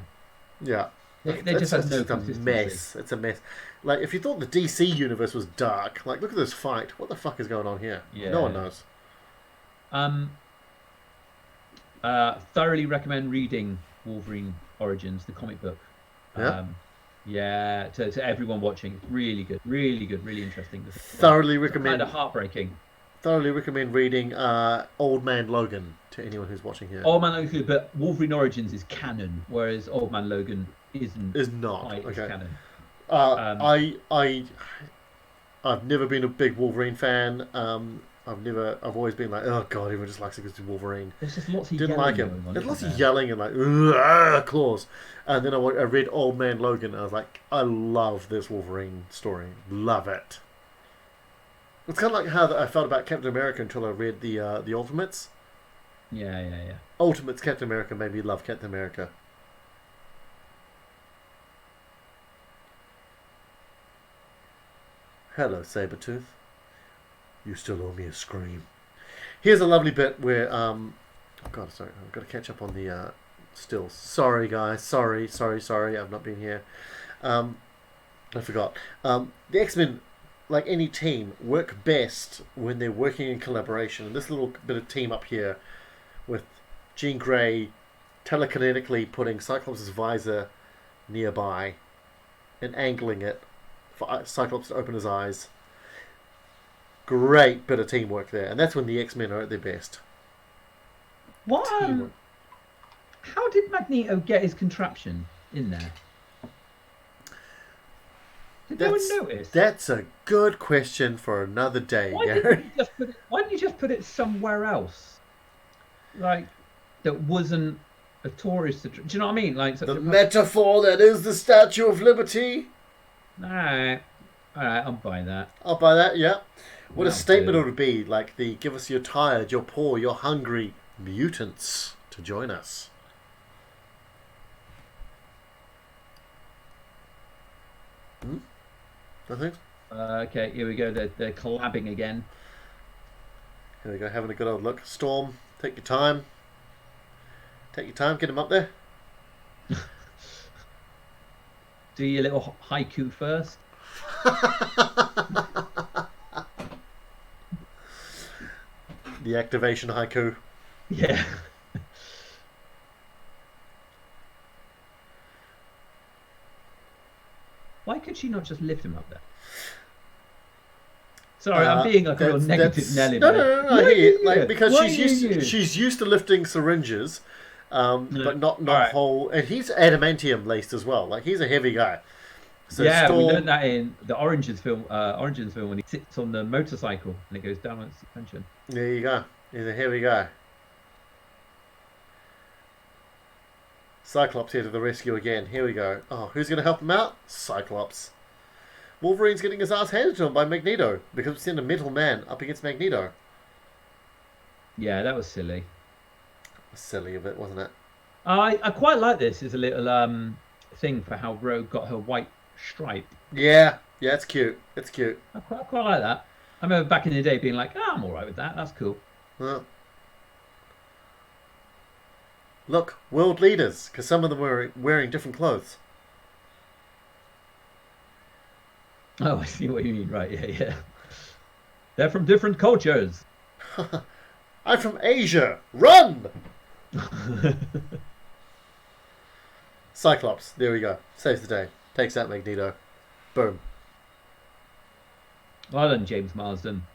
Yeah. they just It's had no just a consistency. mess. It's a mess. Like if you thought the DC universe was dark, like look at this fight. What the fuck is going on here? No one Yeah. knows. Um, thoroughly recommend reading Wolverine Origins, the comic book. Yeah. Yeah, to everyone watching, it's really good, really interesting. Thoroughly It's kind of recommend. heartbreaking. Thoroughly recommend reading Old Man Logan to anyone who's watching here. Old Man Logan's good, but Wolverine Origins is canon, whereas Old Man Logan isn't Is not quite as okay. canon. Uh, Um, I I I've never been a big Wolverine fan. I've always been like, oh god, everyone just likes it because he's Wolverine. there's just lots of Didn't yelling like him. going on, There's isn't lots of there? yelling and like claws. And then I read Old Man Logan. And I was like, I love this Wolverine story. Love it. It's kind of like how I felt about Captain America until I read the Ultimates. Yeah, yeah, yeah. Ultimates Captain America made me love Captain America. Hello, Sabretooth. You still owe me a scream. Here's a lovely bit where oh god, sorry, I've got to catch up on the stills. Sorry guys, sorry, I've not been here. I forgot. The X-Men, like any team, work best when they're working in collaboration. And this little bit of team up here with Jean Grey telekinetically putting Cyclops' visor nearby and angling it for Cyclops to open his eyes. Great bit of teamwork there, and that's when the X-Men are at their best. What? Teamwork. How did Magneto get his contraption in there? Did no one notice? That's a good question for another day, Gary. Why didn't you just put it somewhere else? Like that wasn't a tourist. Do you know what I mean? Like The metaphor that is the Statue of Liberty. all right, I'm buying that. I'll buy that, yeah. What a That'll statement do. it would be, like the give us your tired, your poor, your hungry mutants to join us. I think. Okay, here we go. They're collabing again. Here we go, having a good old look. Storm, take your time. Take your time, get him up there. Do your little haiku first. The activation haiku. Yeah. Why could she not just lift him up there? Sorry, I'm being like a real negative Nelly. No. I hear you. Like because Why she's used to lifting syringes, but not Alright. whole. And he's adamantium laced as well. Like he's a heavy guy. So yeah, we Storm, learned that in the Origins film. Origins film when he sits on the motorcycle and it goes down on suspension. there you go. He's a heavy guy. Cyclops here to the rescue again. Here we go. Oh, who's going to help him out? Cyclops. Wolverine's getting his ass handed to him by Magneto because we sent a metal man up against Magneto. Yeah, that was silly. Silly a bit, wasn't it? I quite like this as a little thing for how Rogue got her white stripe. Yeah, it's cute. It's cute. I quite like that. I remember back in the day being like, I'm all right with that. That's cool. Well, look, world leaders, because some of them were wearing different clothes. Oh, I see what you mean. Right, yeah. They're from different cultures. I'm from Asia. Run! Cyclops. There we go. Saves the day. Takes out Magneto. Boom. Well done, James Marsden.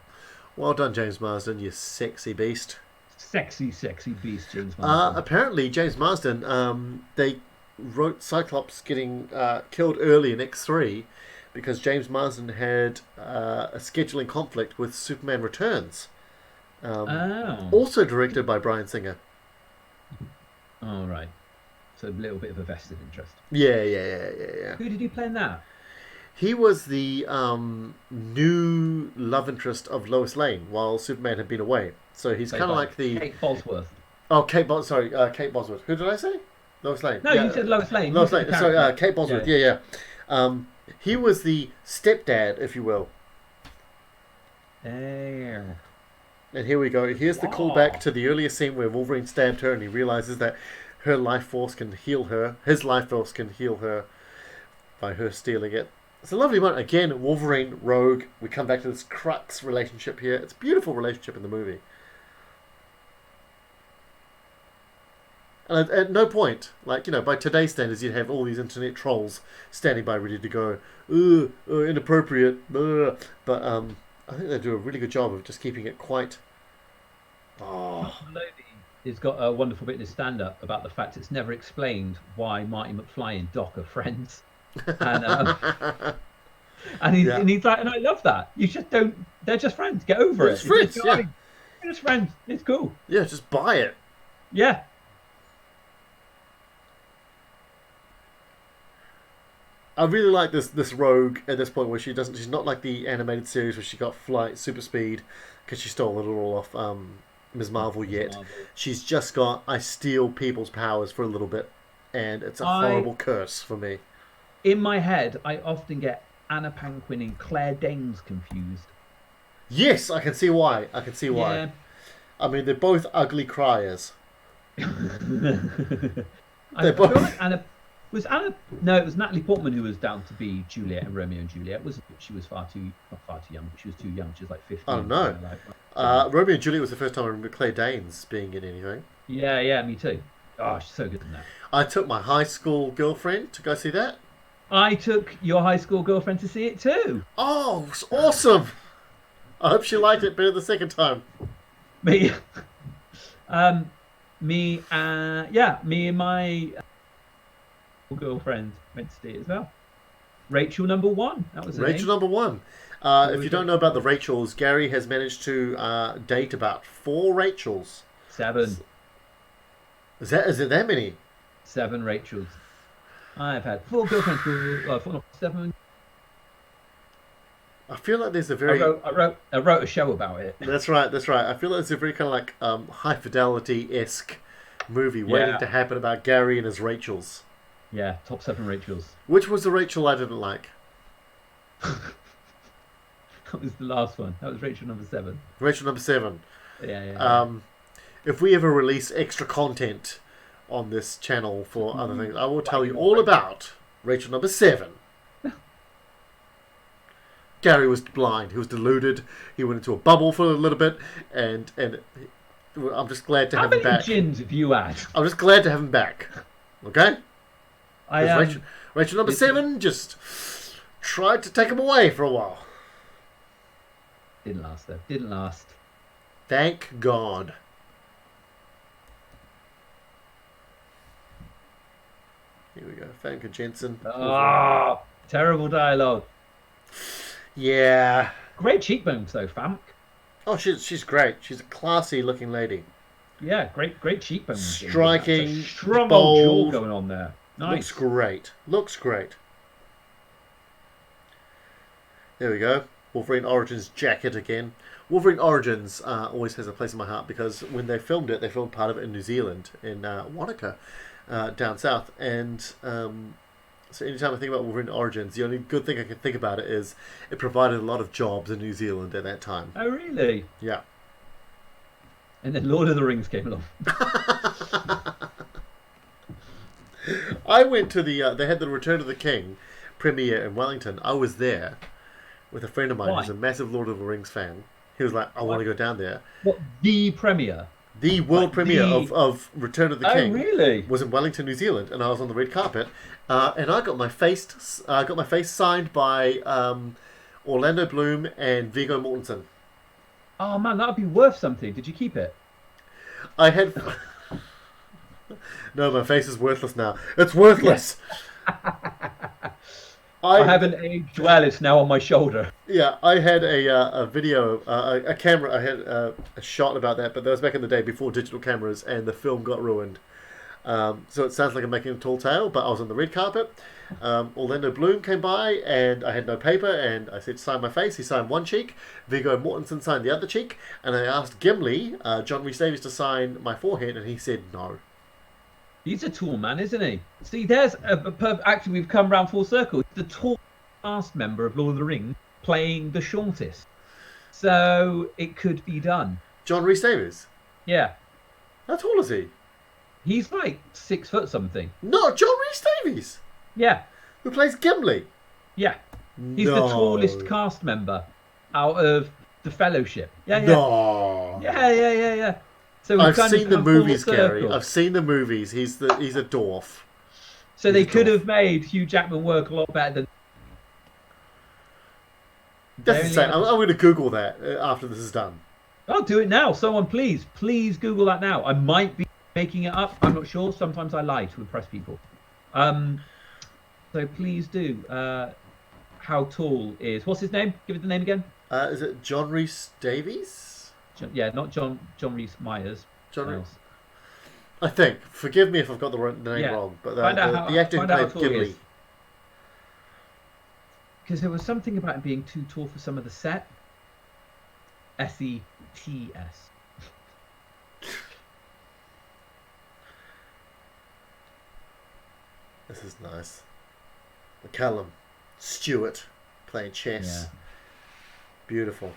Well done, James Marsden, you sexy beast. Sexy, sexy beast, James Marsden. Apparently, James Marsden, they wrote Cyclops getting killed early in X3 because James Marsden had a scheduling conflict with Superman Returns. Also directed by Bryan Singer. All right. So a little bit of a vested interest. Yeah. Who did he play in that? He was the new love interest of Lois Lane while Superman had been away. So he's kind of like the Kate Bosworth. Oh, Kate Bosworth. Who did I say? Lois Lane. No, you said Lois Lane. Lois Lane. Sorry, Kate Bosworth. Yeah. He was the stepdad, if you will. There. And here we go. Here's the callback to the earlier scene where Wolverine stabbed her and he realizes that her life force can heal her. His life force can heal her by her stealing it. It's a lovely moment. Again, Wolverine, Rogue. We come back to this crux relationship here. It's a beautiful relationship in the movie. And at no point, like, by today's standards, you'd have all these internet trolls standing by ready to go, inappropriate. But I think they do a really good job of just keeping it quite... He's got a wonderful bit in his stand-up about the fact it's never explained why Marty McFly and Doc are friends. And he's like, and I love that. You just don't... They're just friends. Get over it. Friends, They're just friends. It's cool. Yeah, just buy it. Yeah. I really like this Rogue at this point where she's not like the animated series where she got flight, super speed, because she stole it all off Ms. Marvel yet. She's just got, I steal people's powers for a little bit, and it's a horrible curse for me. In my head, I often get Anna Paquin and Claire Danes confused. Yes, I can see why. Yeah. I mean, they're both ugly criers. I feel like Anna... No, it was Natalie Portman who was down to be Juliet and Romeo and Juliet. She was not far too young, but she was too young. She was like 15. Oh, no. Romeo and Juliet was the first time I remember Claire Danes being in anything. Yeah, me too. Oh, she's so good in that. I took my high school girlfriend to go see that. I took your high school girlfriend to see it too. Oh, it's awesome. I hope she liked it better the second time. Me and my girlfriend went to see it as well. Rachel number 1. That was her Rachel name. number 1. If you don't know about the Rachels, Gary has managed to date about 4 Rachels. 7. Is it that many? 7 Rachels. I've had 4 girlfriends. 7. I feel like there's a very... I wrote a show about it. That's right. I feel like it's a very kind of like high fidelity-esque movie waiting to happen about Gary and his Rachels. Yeah, top 7 Rachels. Which was the Rachel I didn't like? That was the last one. That was Rachel number 7. Rachel number 7. Yeah. If we ever release extra content on this channel for other things, I will tell you all about Rachel number 7. Gary was blind. He was deluded. He went into a bubble for a little bit, and I'm just glad to have him back. How many gins have you had? I'm just glad to have him back. Okay? Rachel number 7 just tried to take him away for a while. Didn't last though. Didn't last. Thank God. Here we go. Famke Jensen. Oh, terrible dialogue. Yeah. Great cheekbones though, Famke. Oh, she's great. She's a classy looking lady. Yeah, great cheekbones. Striking, strong bold, old jaw going on there. Nice. Looks great. There we go. Wolverine Origins jacket again. Wolverine Origins always has a place in my heart because when they filmed it, they filmed part of it in New Zealand, in Wanaka, down south. And so anytime I think about Wolverine Origins, the only good thing I can think about it is it provided a lot of jobs in New Zealand at that time. Oh, really? Yeah. And then Lord of the Rings came along. I went to they had the Return of the King premiere in Wellington. I was there with a friend of mine who's a massive Lord of the Rings fan. He was like, I want to go down there. What, the premiere? The world premiere of Return of the King really? was in Wellington, New Zealand, and I was on the red carpet, and I got my face signed by Orlando Bloom and Viggo Mortensen. Oh man, that would be worth something. Did you keep it? I had. No, my face is worthless now. It's worthless. I haven't aged well. It's now on my shoulder. Yeah, I had a video, a camera. I had a shot about that, but that was back in the day before digital cameras, and the film got ruined. So it sounds like I'm making a tall tale, but I was on the red carpet. Orlando Bloom came by, and I had no paper, and I said, sign my face. He signed one cheek. Viggo Mortensen signed the other cheek. And I asked Gimli, John Rhys Davies, to sign my forehead, and he said no. He's a tall man, isn't he? See, there's actually, we've come round full circle. The tall cast member of Lord of the Rings playing the shortest. So it could be done. John Rhys Davies? Yeah. How tall is he? He's like 6 foot something. No, John Rhys Davies! Yeah. Who plays Gimli? Yeah. He's the tallest cast member out of the Fellowship. Yeah, yeah. No. Yeah. So I've seen the movies, Gary. I've seen the movies. He's a dwarf. So they could have made Hugh Jackman work a lot better than. That's insane. I'm going to Google that after this is done. I'll do it now. Someone, please Google that now. I might be making it up. I'm not sure. Sometimes I lie to impress people. So please do. How tall is? What's his name? Give it the name again. Is it John Rhys Davies? Yeah, not John Rhys Myers. John Rhys. I think. Forgive me if I've got the name wrong, but the actor who played Gimli. Because there was something about him being too tall for some of the set. SETS. This is nice. Mckellen, Stewart playing chess. Yeah. Beautiful.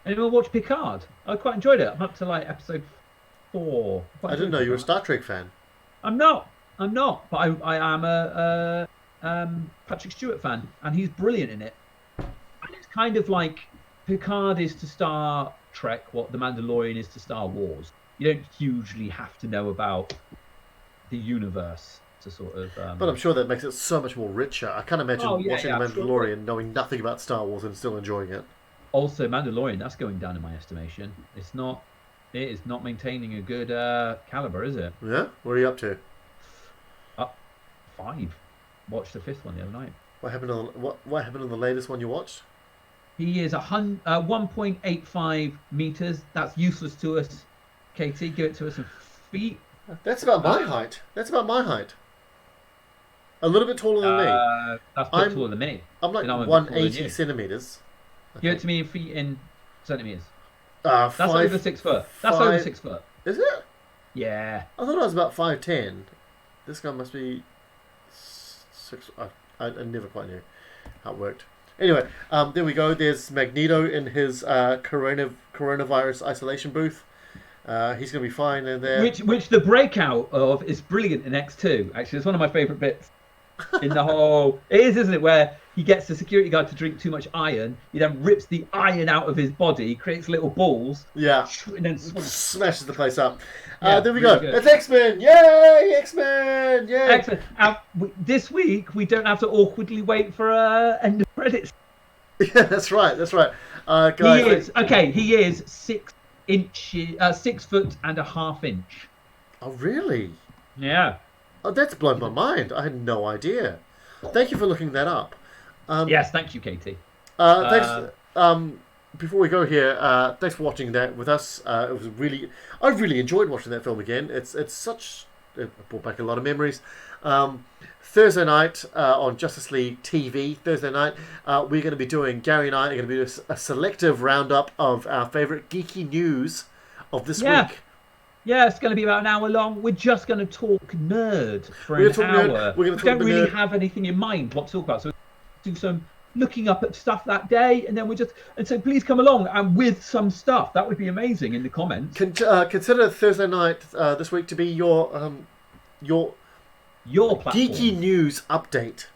Anyone watch Picard? I quite enjoyed it. I'm up to like episode 4. I didn't know you were a Star Trek fan. I'm not. But I am a Patrick Stewart fan, and he's brilliant in it. And it's kind of like Picard is to Star Trek what The Mandalorian is to Star Wars. You don't hugely have to know about the universe to sort of. But I'm sure that makes it so much more richer. I can't imagine watching The Mandalorian knowing nothing about Star Wars and still enjoying it. Also, Mandalorian, that's going down in my estimation. It is not maintaining a good caliber, is it? Yeah? What are you up to? 5. Watched the 5th one the other night. What happened on the latest one you watched? He is 1.85 meters. That's useless to us. Katie, give it to us in feet. That's about my height. A little bit taller than me. That's a bit taller than me. I'm like 180 centimeters. Give it to me in feet in centimeters. That's over 6 foot. That's over 6 foot. Is it? Yeah. I thought I was about 5'10". This guy must be 6. I never quite knew how it worked. Anyway, there we go. There's Magneto in his coronavirus isolation booth. He's going to be fine in there. Which the breakout of is brilliant in X2. Actually, it's one of my favourite bits in the whole. It is, isn't it? Where he gets the security guard to drink too much iron. He then rips the iron out of his body, creates little balls. Yeah. And then smashes the place up. There we go. It's X-Men. Yay! X-Men. Yay! X-Men. This week we don't have to awkwardly wait for end of credits. Yeah, that's right. Guys, he is 6 foot and a half inch. Oh, really? Yeah. Oh, that's blown my mind. I had no idea. Thank you for looking that up. Yes, thank you, Katie. Thanks. Before we go here, thanks for watching that with us. It was I really enjoyed watching that film again. It brought back a lot of memories. Thursday night on Justice League TV. Thursday night, we're going to be doing. Gary and I are going to be doing a selective roundup of our favourite geeky news of this week. Yeah, it's going to be about an hour long. We're just going to talk nerd for an hour. We don't really have anything in mind what to talk about, so we'll do some looking up at stuff that day, and then so please come along and with some stuff. That would be amazing in the comments. Consider Thursday night this week to be your platform. Geeky news update.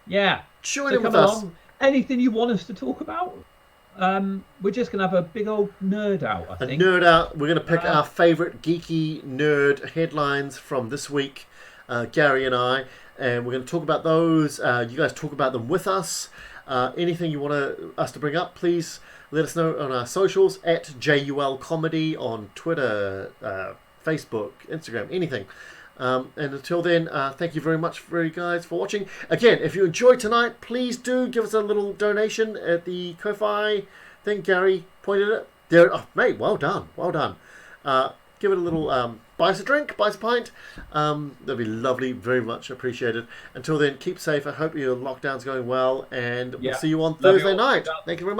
Yeah. Join in with us. Anything you want us to talk about? We're just going to have a big old nerd out, I think. A nerd out. We're going to pick our favourite geeky nerd headlines from this week, Gary and I, and we're going to talk about those. You guys talk about them with us. Anything you want us to bring up, please let us know on our socials at JUL Comedy on Twitter, Facebook, Instagram, anything. And until then, thank you very much, guys, for watching. Again, if you enjoyed tonight, please do give us a little donation at the Ko-Fi thing. Gary pointed it there. Oh, mate, well done, well done. Give it a little, buy us a drink, buy us a pint. That'd be lovely, very much appreciated. Until then, keep safe. I hope your lockdown's going well, and we'll see you on Thursday night. Thank you very much.